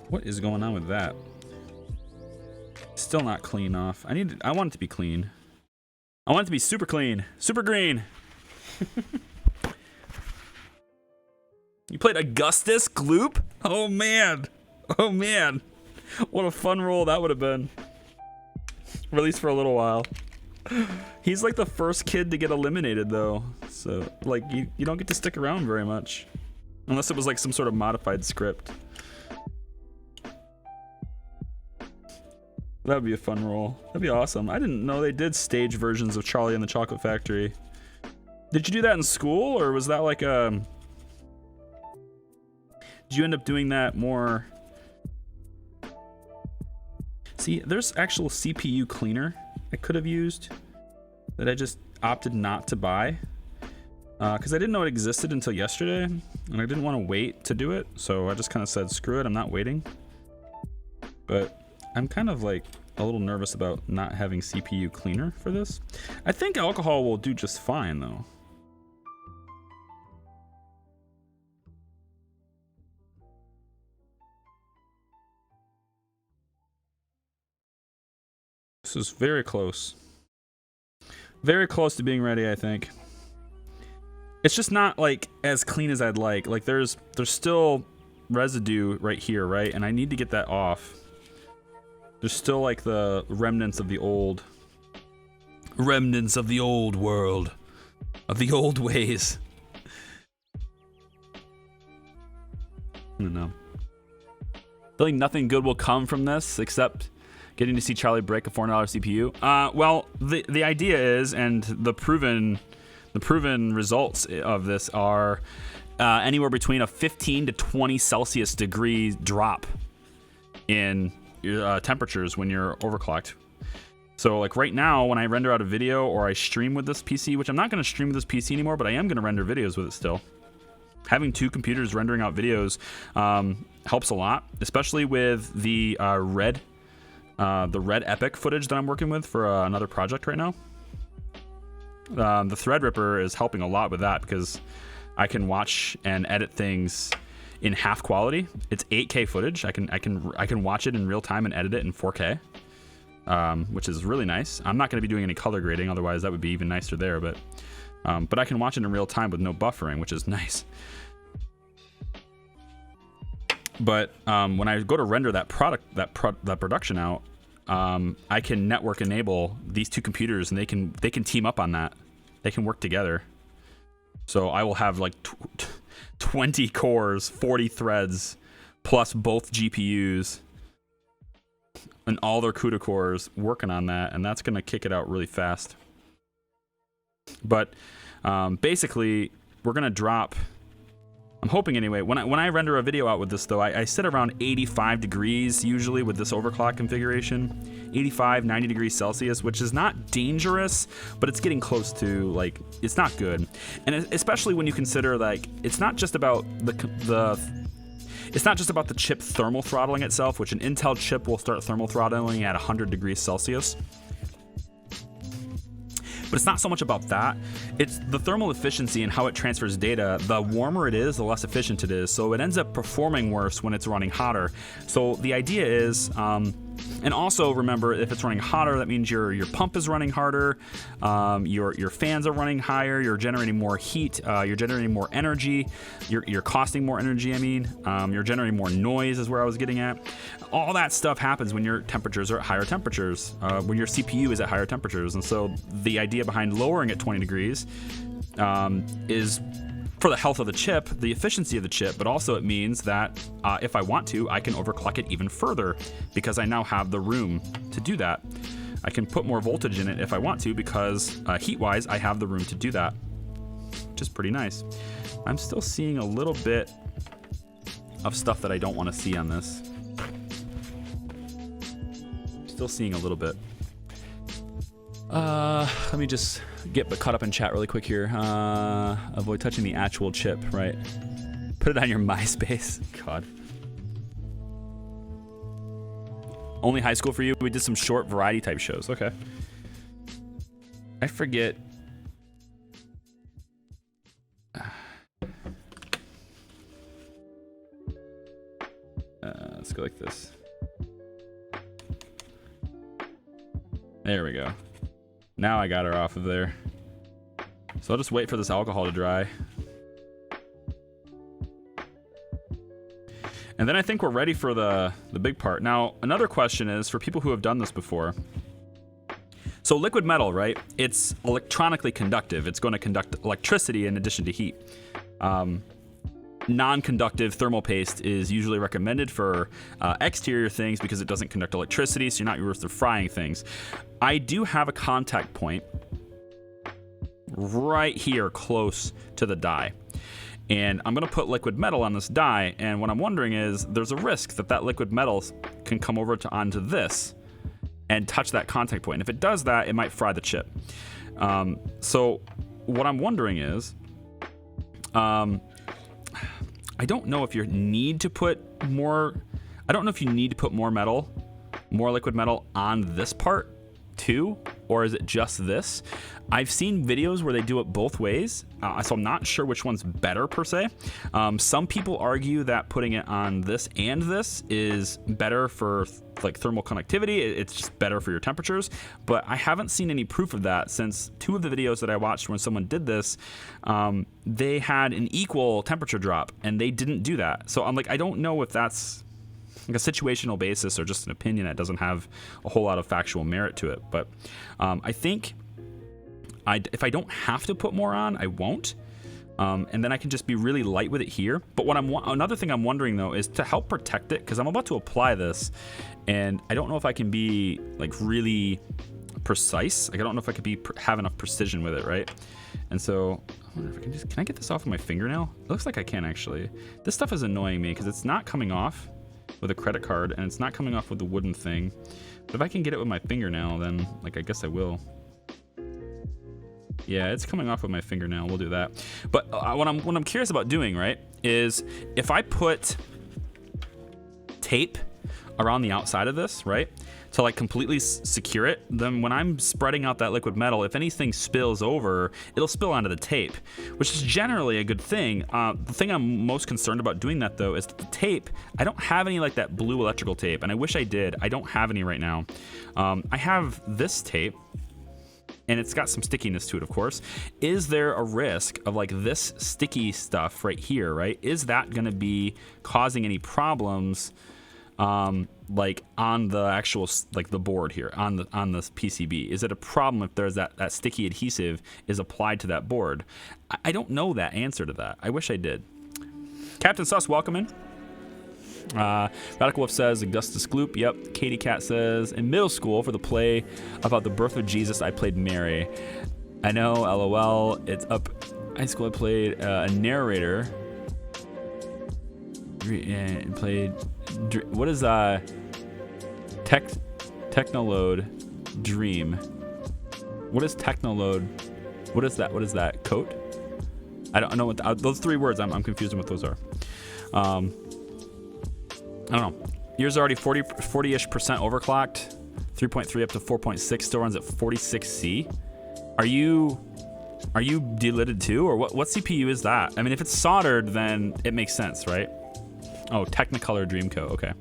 Speaker 1: What is going on with that? Still not clean off. I want it to be clean. I want it to be super clean. Super green. You played Augustus Gloop? Oh man. Oh man. What a fun role that would have been. Or at least for a little while. He's like the first kid to get eliminated though. So like you don't get to stick around very much. Unless it was like some sort of modified script. That would be a fun role. That'd be awesome. I didn't know they did stage versions of Charlie and the Chocolate Factory. Did you do that in school, or was that like a... Did you end up doing that more... See, there's actual CPU cleaner I could have used that I just opted not to buy. Because I didn't know it existed until yesterday, and I didn't want to wait to do it, so I just kind of said, screw it, I'm not waiting. But I'm kind of like a little nervous about not having CPU cleaner for this. I think alcohol will do just fine though. This is very close. Very close to being ready, I think. It's just not like as clean as I'd like. Like there's still residue right here, right? And I need to get that off. There's still like the remnants of the old world, of the old ways. I don't know. Feeling nothing good will come from this except getting to see Charlie break a $400 CPU. Well, the idea is, and the proven results of this are anywhere between a 15 to 20 Celsius degree drop in temperatures when you're overclocked. So like right now when I render out a video or I stream with this PC, which I'm not going to stream with this PC anymore, but I am going to render videos with it still. Having two computers rendering out videos helps a lot, especially with the red epic footage that I'm working with for another project right now. The Threadripper is helping a lot with that because I can watch and edit things in half quality. It's 8K footage. I can watch it in real time and edit it in 4K, which is really nice. I'm not going to be doing any color grading, otherwise that would be even nicer there. But I can watch it in real time with no buffering, which is nice. But when I go to render that production out, I can network enable these two computers, and they can team up on that. They can work together. So I will have like 20 cores, 40 threads, plus both GPUs and all their CUDA cores working on that, and that's going to kick it out really fast. But basically, we're gonna drop. I'm hoping anyway. When I render a video out with this though, I sit around 85 degrees usually with this overclock configuration. 85, 90 degrees Celsius, which is not dangerous, but it's getting close to, like, it's not good. And especially when you consider, like, it's not just about it's not just about the chip thermal throttling itself, which an Intel chip will start thermal throttling at 100 degrees Celsius. But it's not so much about that. It's the thermal efficiency and how it transfers data. The warmer it is, the less efficient it is. So it ends up performing worse when it's running hotter. So the idea is, and also remember, if it's running hotter, that means your pump is running harder, your fans are running higher, you're generating more heat, you're generating more energy, you're costing more energy. I mean, you're generating more noise is where I was getting at. All that stuff happens when your temperatures are at higher temperatures, when your CPU is at higher temperatures. And so the idea behind lowering it 20 degrees is for the health of the chip, the efficiency of the chip, but also it means that if I want to, I can overclock it even further because I now have the room to do that. I can put more voltage in it if I want to because heat-wise, I have the room to do that, which is pretty nice. I'm still seeing a little bit of stuff that I don't want to see on this. Still seeing a little bit. Let me just get caught up in chat really quick here. Avoid touching the actual chip, right? Put it on your MySpace. God. Only high school for you? We did some short variety type shows. Okay. I forget. Let's go like this. There we go. Now I got her off of there. So I'll just wait for this alcohol to dry. And then I think we're ready for the big part. Now, another question is for people who have done this before. So liquid metal, right? It's electronically conductive. It's going to conduct electricity in addition to heat. Non-conductive thermal paste is usually recommended for exterior things because it doesn't conduct electricity, so you're not used to frying things. I do have a contact point right here close to the die. And I'm going to put liquid metal on this die, and what I'm wondering is there's a risk that that liquid metal can come over onto this and touch that contact point. And if it does that, it might fry the chip. So what I'm wondering is, I don't know if you need to put more. I don't know if you need to put more metal, more liquid metal on this part too, or is it just this? I've seen videos where they do it both ways, so I'm not sure which one's better per se. Some people argue that putting it on this and this is better for like thermal conductivity. It's just better for your temperatures, but I haven't seen any proof of that since two of the videos that I watched when someone did this, they had an equal temperature drop and they didn't do that. So I'm like, I don't know if that's like a situational basis or just an opinion that doesn't have a whole lot of factual merit to it. But I think if I don't have to put more on, I won't. And then I can just be really light with it here. But what another thing I'm wondering though is to help protect it, because I'm about to apply this and I don't know if I can be like really precise. Like I don't know if I could have enough precision with it, right? And so I wonder if I can I get this off of my fingernail? It looks like I can actually. This stuff is annoying me because it's not coming off with a credit card and it's not coming off with the wooden thing. But if I can get it with my fingernail, then like I guess I will. Yeah, it's coming off with my fingernail. We'll do that. But what I'm curious about doing, right, is if I put tape around the outside of this, right, to like completely secure it, then when I'm spreading out that liquid metal, if anything spills over, it'll spill onto the tape, which is generally a good thing. The thing I'm most concerned about doing that though is the tape. I don't have any like that blue electrical tape, and I wish I did. I don't have any right now. I have this tape, and it's got some stickiness to it, of course. Is there a risk of like this sticky stuff right here, right? Is that gonna be causing any problems like on the actual, like the board here, on this PCB? Is it a problem if there's that sticky adhesive is applied to that board? I don't know that answer to that. I wish I did. Captain Sus, welcome in. Radical Wolf says, Augustus Gloop, yep. Katie Cat says, in middle school for the play about the birth of Jesus, I played Mary. I know, LOL, it's up. high school, I played a narrator. And played. What is Technoload Dream? What is Technoload? What is that? What is that? Coat? I don't know what those 3 words. I'm confused on what those are. I don't know. Yours are already 40-ish% overclocked. 3.3 up to 4.6 still runs at 46C. Are you delitted too, or what CPU is that? I mean, if it's soldered, then it makes sense, right? Oh, Technicolor Dreamcoat. Okay.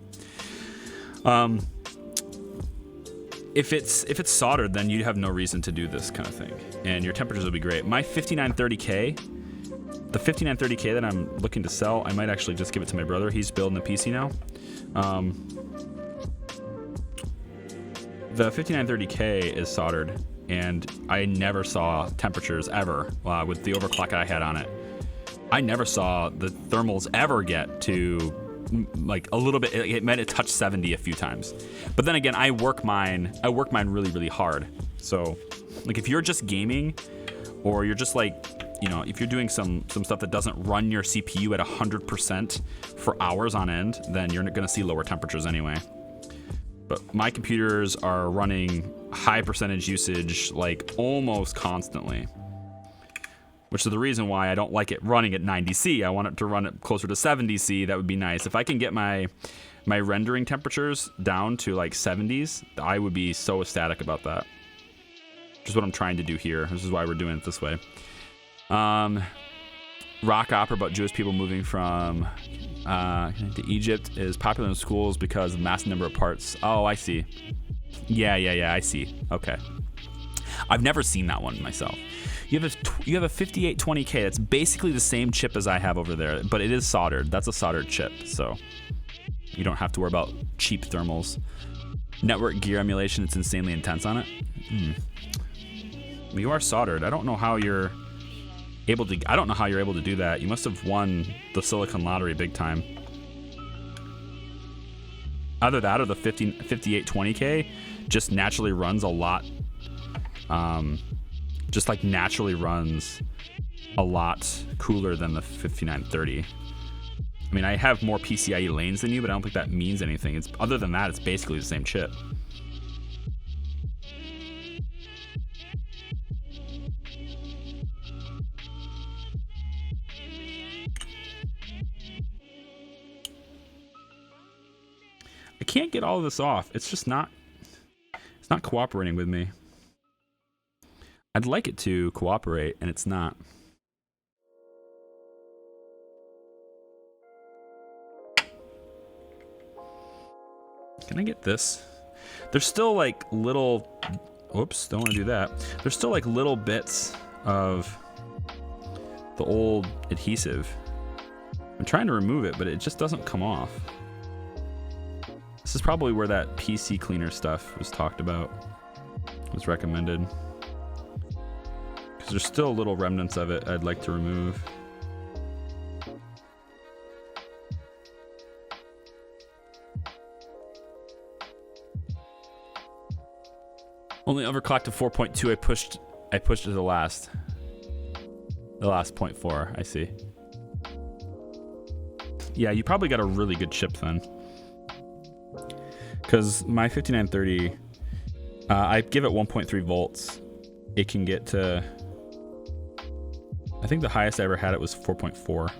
Speaker 1: If it's soldered, then you have no reason to do this kind of thing, and your temperatures will be great. My 5930K, the 5930K that I'm looking to sell, I might actually just give it to my brother. He's building a PC now. The 5930K is soldered, and I never saw temperatures ever with the overclock I had on it. I never saw the thermals ever get to like a little bit. It meant it touched 70 a few times, but then again, I work mine really, really hard. So, like, if you're just gaming, or you're just like, you know, if you're doing some stuff that doesn't run your CPU at 100% for hours on end, then you're gonna see lower temperatures anyway. But my computers are running high percentage usage, like almost constantly, which is the reason why I don't like it running at 90C. I want it to run it closer to 70C. That would be nice. If I can get my rendering temperatures down to like 70s, I would be so ecstatic about that. Which is what I'm trying to do here. This is why we're doing it this way. Rock opera about Jewish people moving from to Egypt is popular in schools because of massive number of parts. Oh, I see. Yeah, I see. Okay. I've never seen that one myself. You have a 5820K. That's basically the same chip as I have over there, but it is soldered. That's a soldered chip, so you don't have to worry about cheap thermals. Network gear emulation, it's insanely intense on it. Well, you are soldered. I don't know how you're able to do that. You must have won the Silicon Lottery big time. Either that or the 5820K just naturally runs a lot. Just like naturally runs a lot cooler than the 5930. I mean, I have more PCIe lanes than you, but I don't think that means anything. Other than that, it's basically the same chip. I can't get all of this off. It's just not, it's not cooperating with me. I'd like it to cooperate, and it's not. Can I get this? There's still like little, whoops, don't want to do that. There's still like little bits of the old adhesive. I'm trying to remove it, but it just doesn't come off. This is probably where that PC cleaner stuff was talked about, was recommended. Because there's still little remnants of it I'd like to remove. Only overclocked to 4.2. I pushed to the last 0.4. I see. Yeah, you probably got a really good chip then. Because my 5930, I give it 1.3 volts. It can get to, I think the highest I ever had it was 4.4,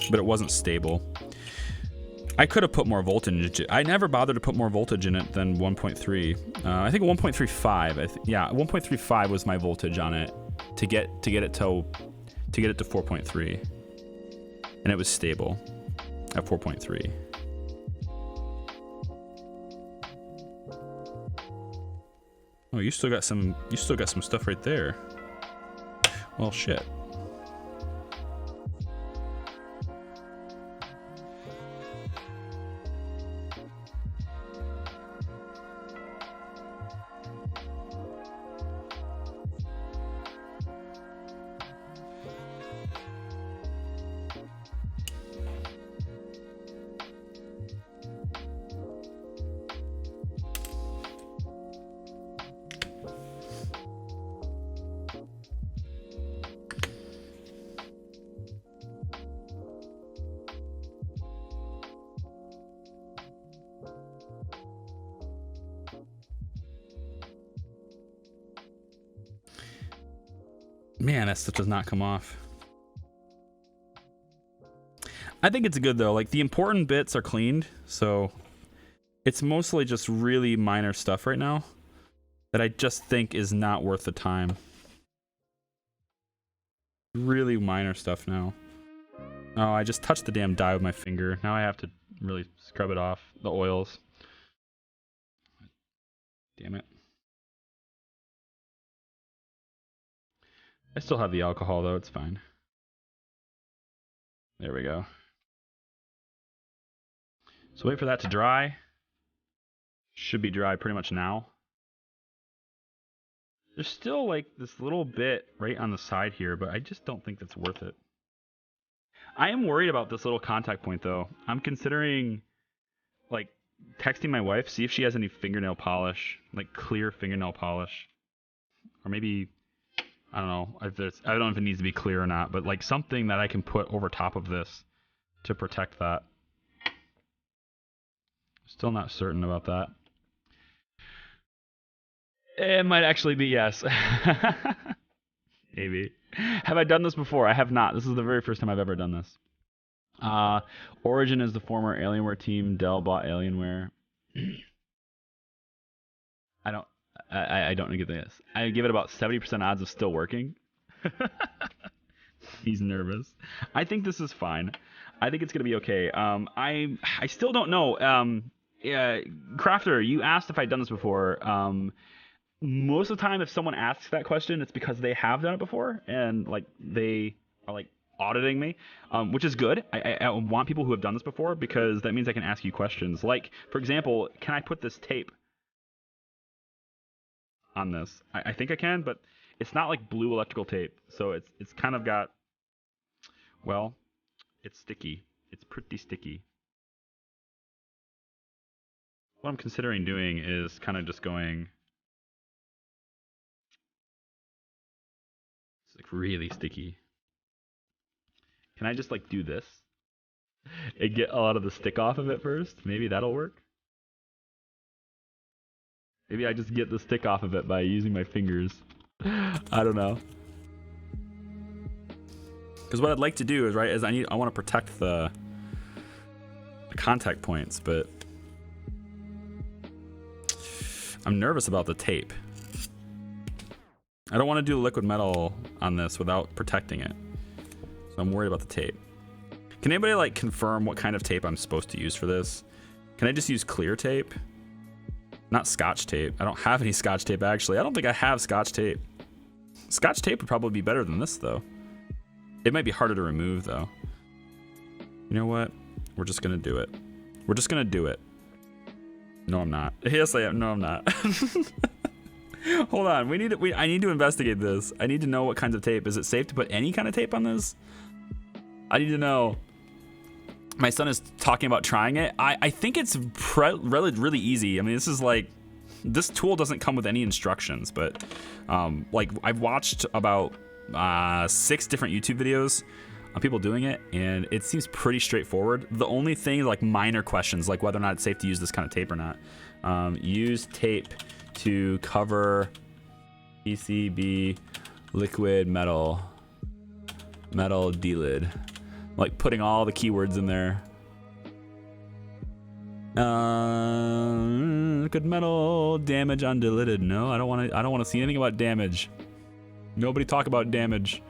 Speaker 1: but it wasn't stable. I could have put more voltage. I never bothered to put more voltage in it than 1.3. I think 1.35. Yeah, 1.35 was my voltage on it to get it to 4.3, and it was stable at 4.3. Oh, you still got some stuff right there. Well, shit. Man, that stuff does not come off. I think it's good though. Like the important bits are cleaned, so it's mostly just really minor stuff right now that I just think is not worth the time. Really minor stuff now. Oh, I just touched the damn dye with my finger. Now I have to really scrub it off, the oils. Damn it. I still have the alcohol though, it's fine. There we go. So wait for that to dry. Should be dry pretty much now. There's still like this little bit right on the side here, but I just don't think that's worth it. I am worried about this little contact point though. I'm considering like texting my wife, see if she has any fingernail polish, like clear fingernail polish. Or maybe, I don't know, I don't know if it needs to be clear or not, but like something that I can put over top of this to protect that. Still not certain about that. It might actually be yes. Maybe. Have I done this before? I have not. This is the very first time I've ever done this. Origin is the former Alienware team. Dell bought Alienware. I don't get this. I give it about 70% odds of still working. He's nervous. I think this is fine. I think it's gonna be okay. I still don't know. Crafter, you asked if I'd done this before. Most of the time, if someone asks that question, it's because they have done it before, and like they are like auditing me, which is good. I want people who have done this before because that means I can ask you questions. Like, for example, can I put this tape on this? I think I can, but it's not like blue electrical tape, so it's kind of got, well, it's sticky. It's pretty sticky. What I'm considering doing is kind of just going. It's like really sticky. Can I just like do this and get a lot of the stick off of it first? Maybe that'll work. Maybe I just get the stick off of it by using my fingers. I don't know. Because what I'd like to do is I want to protect the contact points, but I'm nervous about the tape. I don't want to do liquid metal on this without protecting it. So I'm worried about the tape. Can anybody like confirm what kind of tape I'm supposed to use for this? Can I just use clear tape? Not Scotch tape. I don't have any Scotch tape actually. I don't think I have Scotch tape. Scotch tape would probably be better than this though. It might be harder to remove though. You know what? We're just gonna do it. We're just gonna do it. No, I'm not. Yes, I am. No, I'm not. Hold on. I need to investigate this. I need to know what kinds of tape. Is it safe to put any kind of tape on this? I need to know. My son is talking about trying it. I think it's really easy. I mean, this is like, this tool doesn't come with any instructions, but like I've watched about 6 different YouTube videos on people doing it, and it seems pretty straightforward. The only thing, like minor questions, like whether or not it's safe to use this kind of tape or not. Use tape to cover PCB liquid metal Delid. Like putting all the keywords in there. Liquid metal damage on Delid. No, I don't want to see anything about damage. Nobody talk about damage.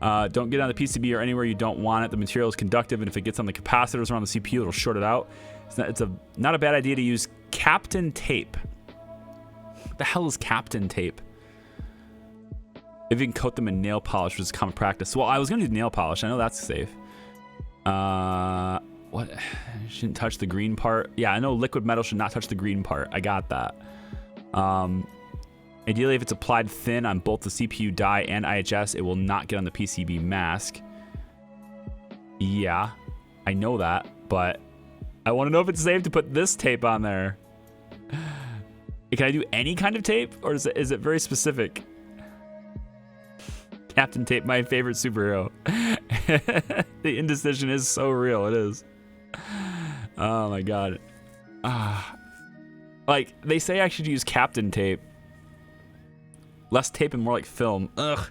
Speaker 1: Don't get on the PCB or anywhere you don't want it. The material is conductive, and if it gets on the capacitors or on the CPU, it'll short it out. It's not a bad idea to use Captain tape. What the hell is Captain tape? If you can coat them in nail polish, which is common practice. Well, I was gonna do nail polish. I know that's safe. What? Shouldn't touch the green part. Yeah, I know liquid metal should not touch the green part. I got that. Ideally, if it's applied thin on both the CPU die and IHS, it will not get on the PCB mask. Yeah, I know that, but I want to know if it's safe to put this tape on there. Can I do any kind of tape, or is it very specific? Captain Tape, my favorite superhero. The indecision is so real. It is. Oh my god. Like they say I should use Captain Tape. Less tape and more like film. Ugh.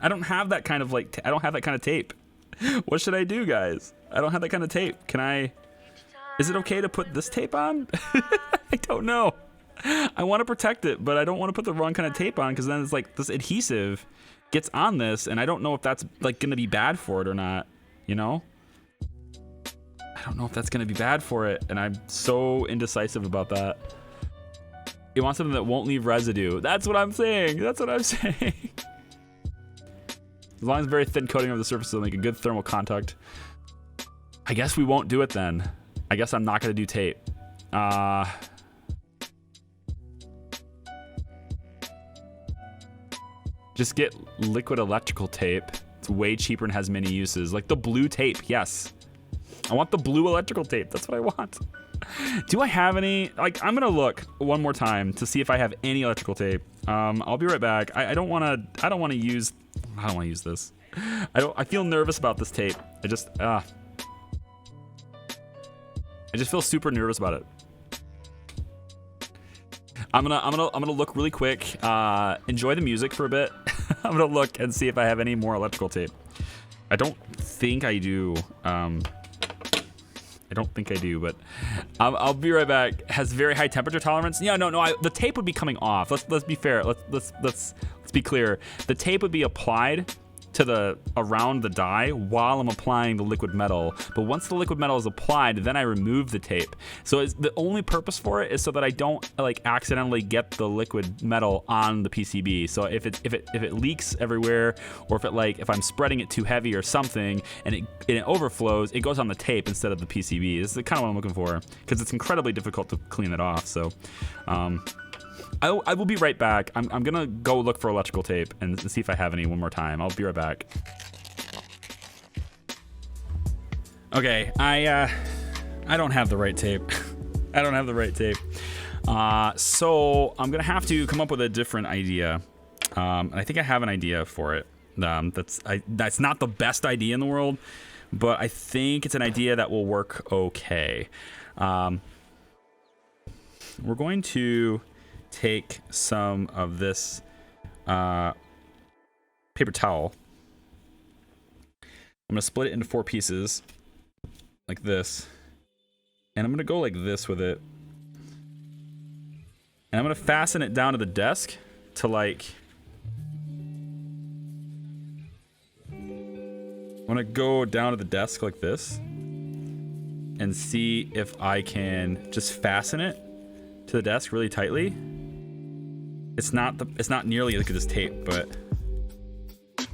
Speaker 1: I don't have that kind of I don't have that kind of tape. What should I do, guys? I don't have that kind of tape. Can I... Is it okay to put this tape on? I don't know. I want to protect it, but I don't want to put the wrong kind of tape on, because then it's like this adhesive gets on this, and I don't know if that's like going to be bad for it or not, you know? I don't know if that's going to be bad for it, and I'm so indecisive about that. You want something that won't leave residue. That's what I'm saying. That's what I'm saying. As long as very thin coating over the surface will make a good thermal contact. I guess we won't do it then. I guess I'm not going to do tape. Just get liquid electrical tape. It's way cheaper and has many uses. Like the blue tape, yes. I want the blue electrical tape. That's what I want. Do I have any? Like, I'm gonna look one more time to see if I have any electrical tape. I'll be right back. I don't want to use this. I feel nervous about this tape. I just feel super nervous about it. I'm gonna look really quick. Enjoy the music for a bit. I'm gonna look and see if I have any more electrical tape. I don't think I do. I don't think I do, but I'll be right back. Has very high temperature tolerance. Yeah, no. The tape would be coming off. Let's be fair. Let's be clear. The tape would be applied to around the die while I'm applying the liquid metal. But once the liquid metal is applied, then I remove the tape. So the only purpose for it is so that I don't like accidentally get the liquid metal on the PCB. So if it leaks everywhere, or if I'm spreading it too heavy or something and it overflows, it goes on the tape instead of the PCB. This is kind of what I'm looking for, because it's incredibly difficult to clean it off. So I will be right back. I'm gonna go look for electrical tape and see if I have any one more time. I'll be right back. Okay, I don't have the right tape. I don't have the right tape. So I'm gonna have to come up with a different idea. And I think I have an idea for it. That's not the best idea in the world, but I think it's an idea that will work okay. We're going to take some of this paper towel. I'm gonna split it into 4 pieces like this, and I'm gonna go like this with it, and I'm gonna fasten it down to the desk to I'm gonna go down to the desk like this and see if I can just fasten it to the desk really tightly. It's not nearly as good as tape, but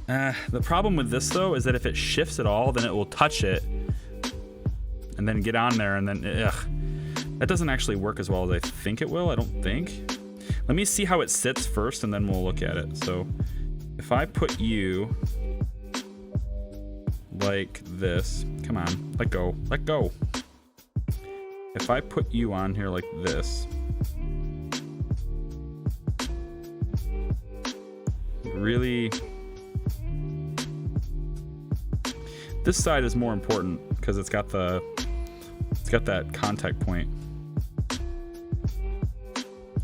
Speaker 1: the problem with this though is that if it shifts at all, then it will touch it and then get on there, and then that doesn't actually work as well as I think it will. I don't think. Let me see how it sits first, and then we'll look at it. So if I put you like this, come on, let go. If I put you on here like this, really, this side is more important because it's got that contact point,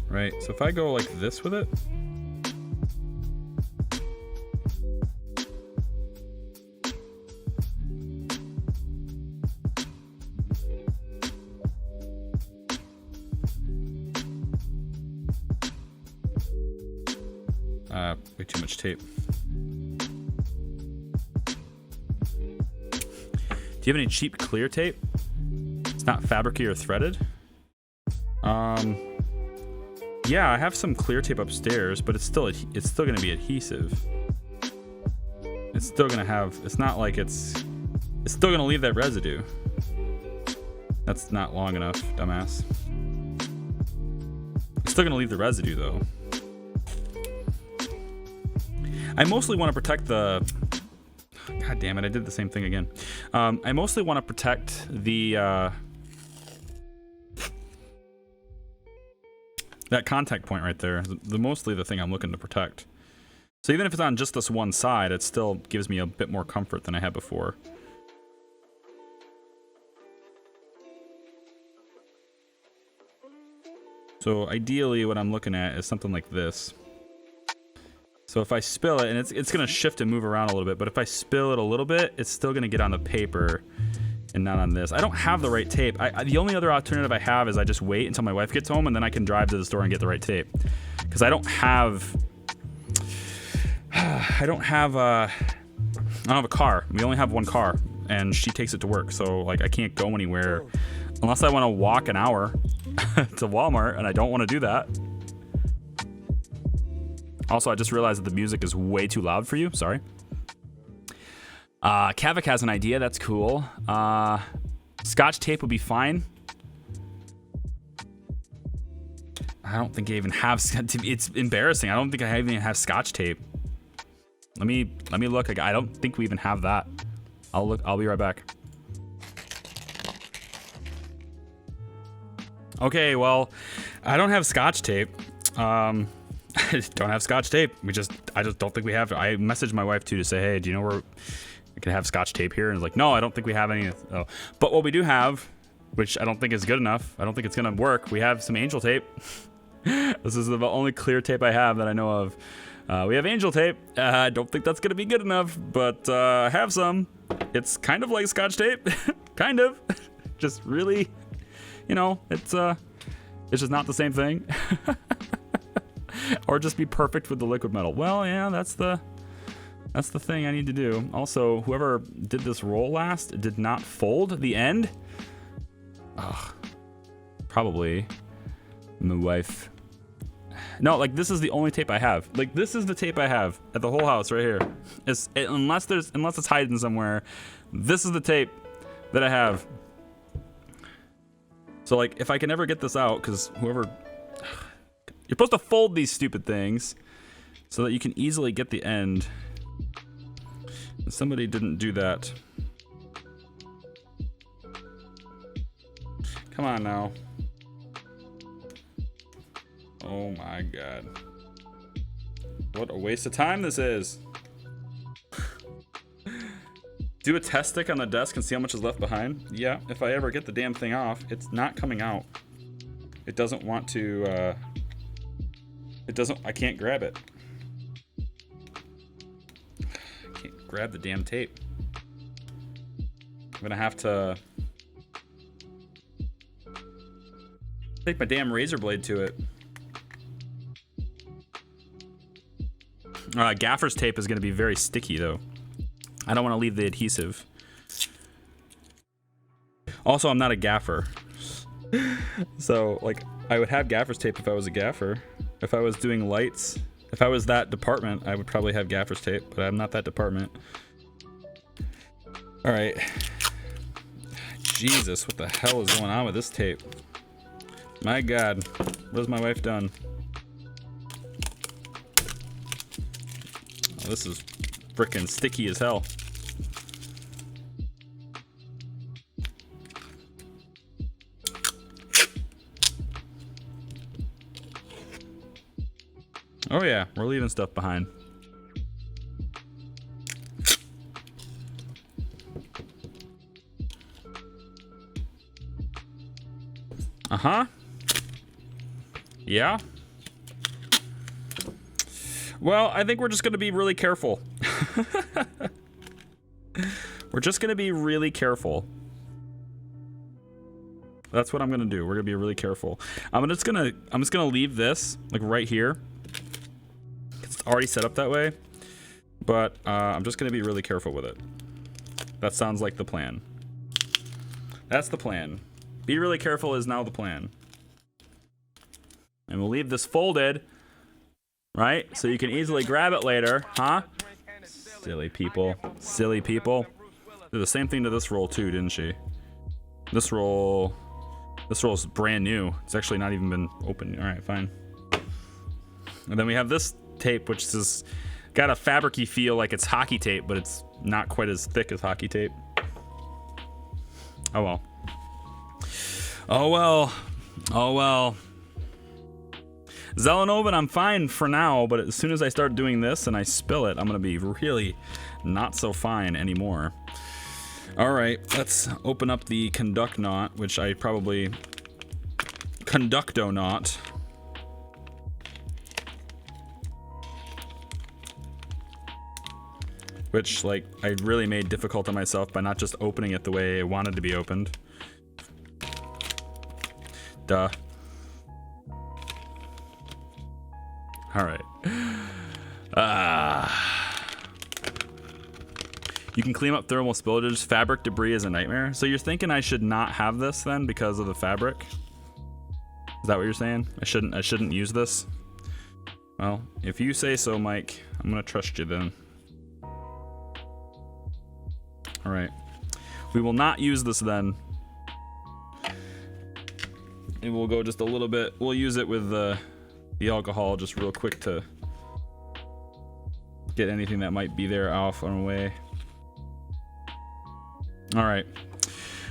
Speaker 1: right? So if I go like this with it, way too much tape. Do you have any cheap clear tape? It's not fabricy or threaded. Yeah, I have some clear tape upstairs, but it's still going to be adhesive. It's still going to have. It's not like it's still going to leave that residue. That's not long enough, dumbass. It's still going to leave the residue though. I mostly want to protect the. God damn it! I did the same thing again. I mostly want to protect the that contact point right there. Mostly the thing I'm looking to protect. So even if it's on just this one side, it still gives me a bit more comfort than I had before. So ideally, what I'm looking at is something like this. So if I spill it, and it's gonna shift and move around a little bit, but if I spill it a little bit, it's still gonna get on the paper and not on this. I don't have the right tape. The only other alternative I have is I just wait until my wife gets home, and then I can drive to the store and get the right tape. Because I don't have a car. We only have one car, and she takes it to work. So like I can't go anywhere unless I want to walk an hour to Walmart, and I don't want to do that. Also, I just realized that the music is way too loud for you. Sorry. Kavik has an idea. That's cool. Scotch tape would be fine. I don't think I even have. It's embarrassing. I don't think I even have Scotch tape. Let me look. I don't think we even have that. I'll look. I'll be right back. Okay. Well, I don't have Scotch tape. I just don't have Scotch tape. I just don't think we have it. I messaged my wife too to say, hey, do you know where we can have Scotch tape here? And it's like, no, I don't think we have any. Oh. But what we do have, which I don't think is good enough, I don't think it's gonna work. We have some angel tape. This is the only clear tape I have that I know of. We have angel tape. I don't think that's gonna be good enough, but I have some. It's kind of like Scotch tape, kind of. Just really, you know, it's just not the same thing. Or just be perfect with the liquid metal. Well, yeah, that's the thing I need to do. Also, whoever did this roll last did not fold the end. Ugh. Probably my wife. No, like this is the only tape I have. Like this is the tape I have at the whole house right here. Unless it's hiding somewhere, this is the tape that I have. So like if I can ever get this out, because whoever. You're supposed to fold these stupid things so that you can easily get the end. And somebody didn't do that. Come on now. Oh my god. What a waste of time this is. Do a test stick on the desk and see how much is left behind. Yeah, if I ever get the damn thing off, it's not coming out. It doesn't want to, I can't grab it. I can't grab the damn tape. I'm gonna have to take my damn razor blade to it. Gaffer's tape is gonna be very sticky though. I don't want to leave the adhesive. Also, I'm not a gaffer. So, like, I would have gaffer's tape if I was a gaffer. If I was doing lights, if I was that department, I would probably have gaffer's tape, but I'm not that department. All right. Jesus, what the hell is going on with this tape? My God, what has my wife done? Oh, this is frickin' sticky as hell. Oh yeah, we're leaving stuff behind. Uh-huh. Yeah. Well, I think we're just going to be really careful. We're just going to be really careful. That's what I'm going to do. We're going to be really careful. I'm just going to leave this like right here. It's already set up that way. But I'm just going to be really careful with it. That sounds like the plan. That's the plan. Be really careful is now the plan. And we'll leave this folded, right? So you can easily grab it later, huh? Silly people. Silly people. Did the same thing to this roll too, didn't she? This roll is brand new. It's actually not even been opened. All right, fine. And then we have this tape, which is got a fabric-y feel like it's hockey tape, but it's not quite as thick as hockey tape. Oh well. Oh well. Oh well. Zelenovan, I'm fine for now, but as soon as I start doing this and I spill it, I'm gonna be really not so fine anymore. All right, let's open up the conduct knot, which I probably conducto knot. which like I really made difficult on myself by not just opening it the way I wanted to be opened. Duh. All right. You can clean up thermal spillages. Fabric debris is a nightmare. So you're thinking I should not have this then because of the fabric? Is that what you're saying? I shouldn't use this? Well, if you say so, Mike, I'm gonna trust you then. All right. We will not use this then. And we'll go just a little bit. We'll use it with the alcohol just real quick to get anything that might be there off and away. All right.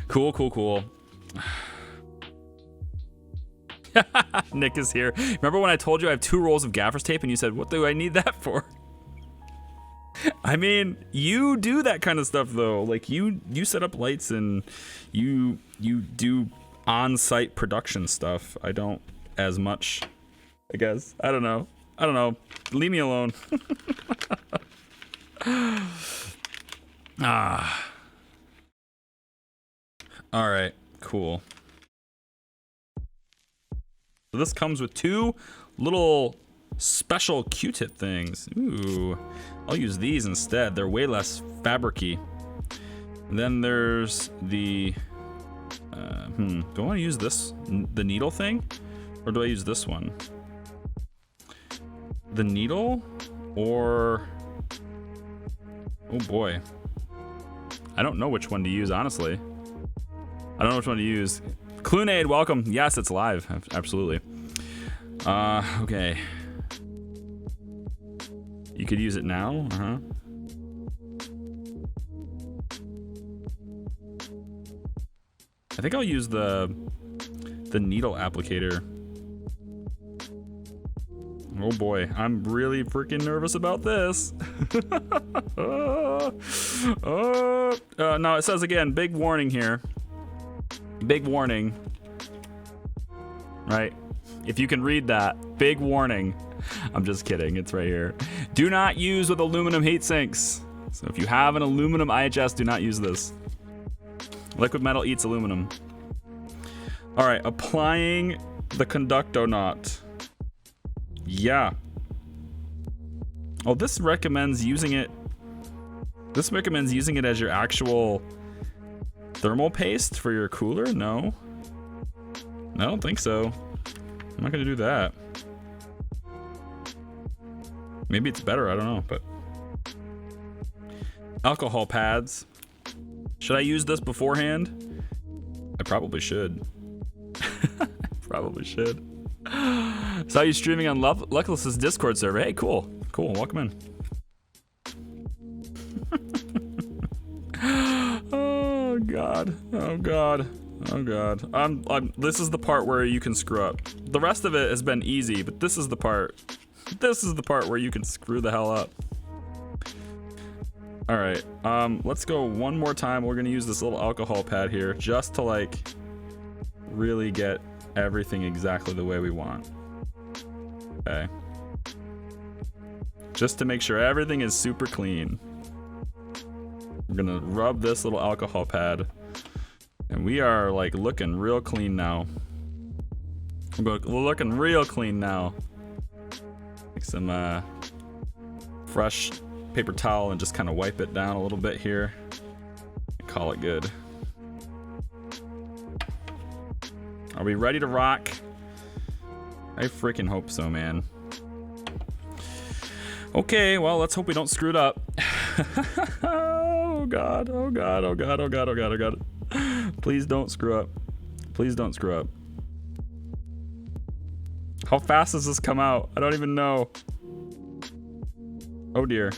Speaker 1: Cool, cool, cool. Nick is here. Remember when I told you I have 2 rolls of gaffer's tape and you said, what do I need that for? I mean, you do that kind of stuff though. Like you set up lights and you do on-site production stuff. I don't as much, I guess. I don't know. Leave me alone. All right, cool. So this comes with 2 little special Q-tip things. Ooh, I'll use these instead. They're way less fabric-y. And then there's the, do I want to use this, the needle thing? Or do I use this one? The needle or, oh boy. I don't know which one to use, honestly. I don't know which one to use. Clunade, welcome. Yes, it's live. Absolutely. Okay. You could use it now. I think I'll use the needle applicator. Oh boy, I'm really freaking nervous about this. No, it says again, big warning here. Big warning. Right? If you can read that, big warning. I'm just kidding, it's right here. Do not use with aluminum heat sinks. So if you have an aluminum IHS, do not use this. Liquid metal eats aluminum. All right, applying the conducto knot. Yeah. Oh, this recommends using it. This recommends using it as your actual thermal paste for your cooler? No. I don't think so. I'm not gonna do that. Maybe it's better, I don't know, but. Alcohol pads. Should I use this beforehand? I probably should. Probably should. Saw you streaming on Luckless's Discord server. Hey, cool. Cool, welcome in. Oh god. Oh god. Oh god. This is the part where you can screw up. The rest of it has been easy, but this is the part. This is the part where you can screw the hell up. All right, let's go one more time. We're gonna use this little alcohol pad here just to like really get everything exactly the way we want. Okay. Just to make sure everything is super clean. We're gonna rub this little alcohol pad and we are like looking real clean now. We're looking real clean now. Take some fresh paper towel and just kind of wipe it down a little bit here. Call it good. Are we ready to rock? I freaking hope so, man. Okay, well, let's hope we don't screw it up. Oh god, oh god, oh god, oh god, oh god, oh god. Please don't screw up. Please don't screw up. How fast does this come out? I don't even know. Oh dear.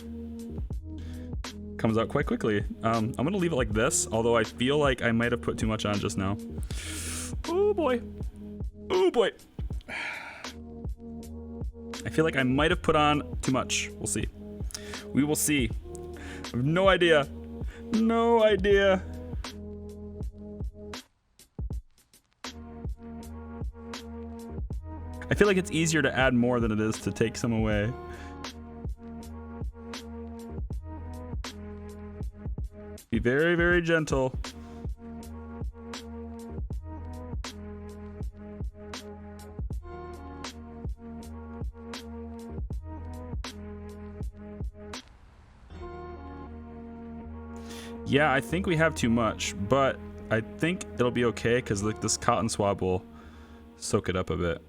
Speaker 1: Comes out quite quickly. I'm gonna leave it like this, although I feel like I might have put too much on just now. Oh boy. Oh boy. I feel like I might have put on too much. We'll see. We will see. I have no idea. No idea. I feel like it's easier to add more than it is to take some away. Be very, very gentle. Yeah, I think we have too much, but I think it'll be okay because like this cotton swab will soak it up a bit.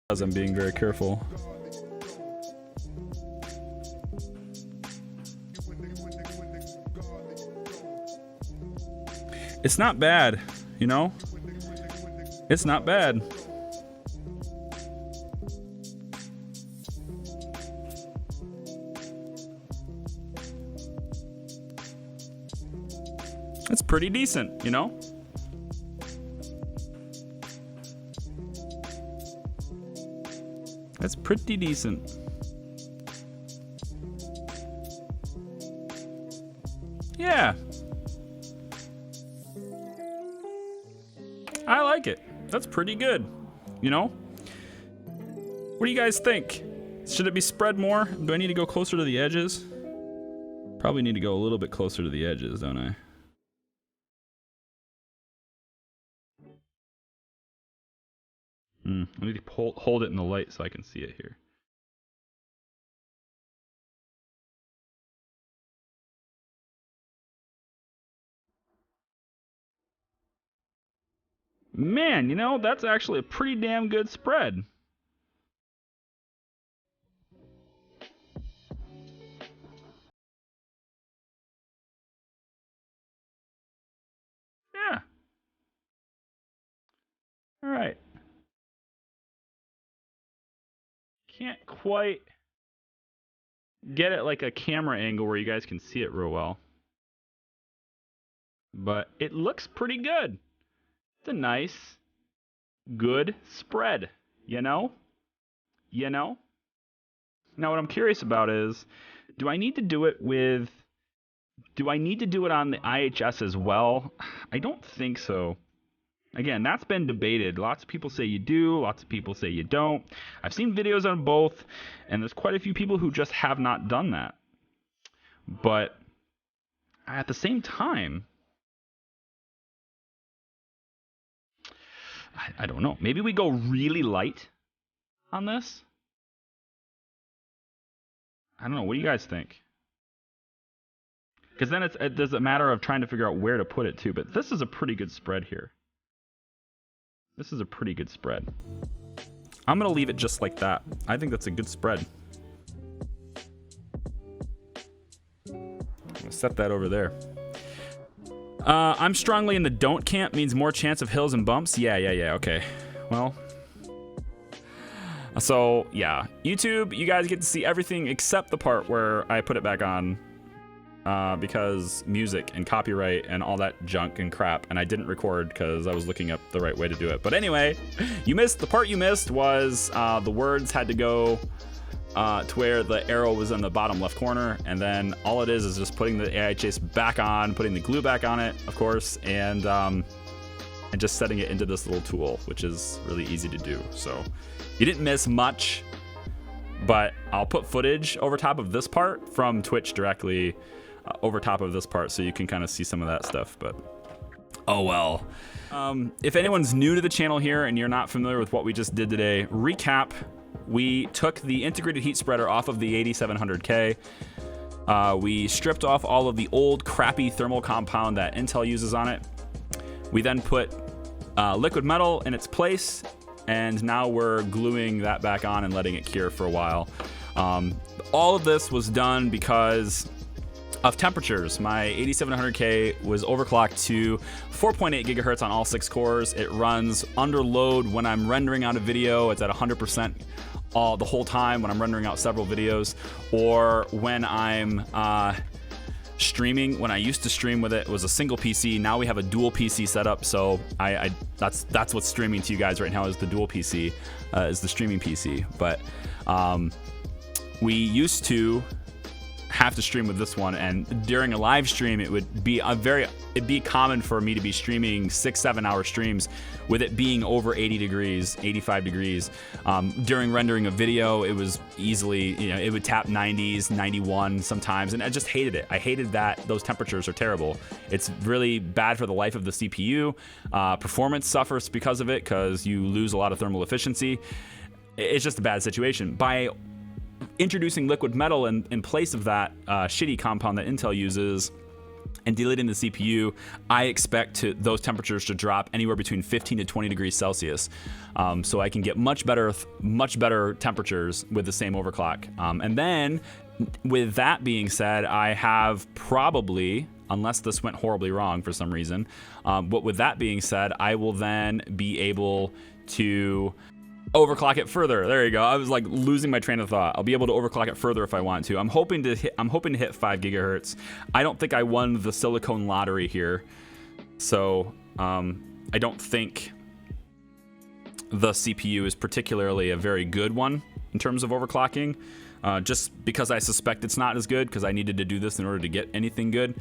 Speaker 1: As I'm being very careful. It's not bad, you know? It's not bad. It's pretty decent, you know? That's pretty decent. Yeah. I like it. That's pretty good. You know? What do you guys think? Should it be spread more? Do I need to go closer to the edges? Probably need to go a little bit closer to the edges, don't I? I need to hold it in the light so I can see it here. Man, you know, that's actually a pretty damn good spread. Yeah. All right. Can't quite get it like a camera angle where you guys can see it real well. But it looks pretty good. It's a nice, good spread, you know? You know? Now what I'm curious about is, do I need to do it on the IHS as well? I don't think so. Again, that's been debated. Lots of people say you do, lots of people say you don't. I've seen videos on both, and there's quite a few people who just have not done that. But at the same time, I don't know. Maybe we go really light on this? I don't know. What do you guys think? Because then it does a matter of trying to figure out where to put it too. But this is a pretty good spread here. This is a pretty good spread. I'm going to leave it just like that. I think that's a good spread. I'm going to set that over there. I'm strongly in the don't camp means more chance of hills and bumps. Yeah, okay. Well, so yeah, YouTube, you guys get to see everything except the part where I put it back on because music and copyright and all that junk and crap, and I didn't record because I was looking up the right way to do it. But anyway, the part you missed was the words had to go to where the arrow was in the bottom left corner, and then all it is just putting the AIHS back on, putting the glue back on it, of course, and just setting it into this little tool, which is really easy to do. So you didn't miss much. but I'll put footage over top of this part from Twitch directly over top of this part, so you can kind of see some of that stuff. But oh well. If anyone's new to the channel here and you're not familiar with what we just did today, recap: we took the integrated heat spreader off of the 8700K. We stripped off all of the old crappy thermal compound that Intel uses on it. We then put liquid metal in its place, and now we're gluing that back on and letting it cure for a while. All of this was done because of temperatures. My 8700K was overclocked to 4.8 gigahertz on all 6 cores. It runs under load when I'm rendering out a video. It's at 100% the whole time when I'm rendering out several videos, or when I'm streaming. When I used to stream with it, it was a single PC. Now we have a dual PC setup, so that's what's streaming to you guys right now is the dual PC, is the streaming PC. But we used to have to stream with this one, and during a live stream it would be it'd be common for me to be streaming 6-7 hour streams with it being over 80 degrees, 85 degrees. During rendering a video, it was easily, it would tap 90s, 91 sometimes, and I just hated it. I hated that those temperatures are terrible. It's really bad for the life of the CPU. Performance suffers because of it, because you lose a lot of thermal efficiency. It's just a bad situation. By introducing liquid metal in place of that shitty compound that Intel uses and delidding the CPU, I expect those temperatures to drop anywhere between 15 to 20 degrees Celsius. So I can get much better temperatures with the same overclock. And then, with that being said, I have probably, unless this went horribly wrong for some reason, but with that being said, I will then be able to overclock it further. There you go. I was like losing my train of thought. I'll be able to overclock it further if I want to. I'm hoping to hit 5 gigahertz. I don't think I won the silicone lottery here, so I don't think the CPU is particularly a very good one in terms of overclocking. Just because I suspect it's not as good, because I needed to do this in order to get anything good.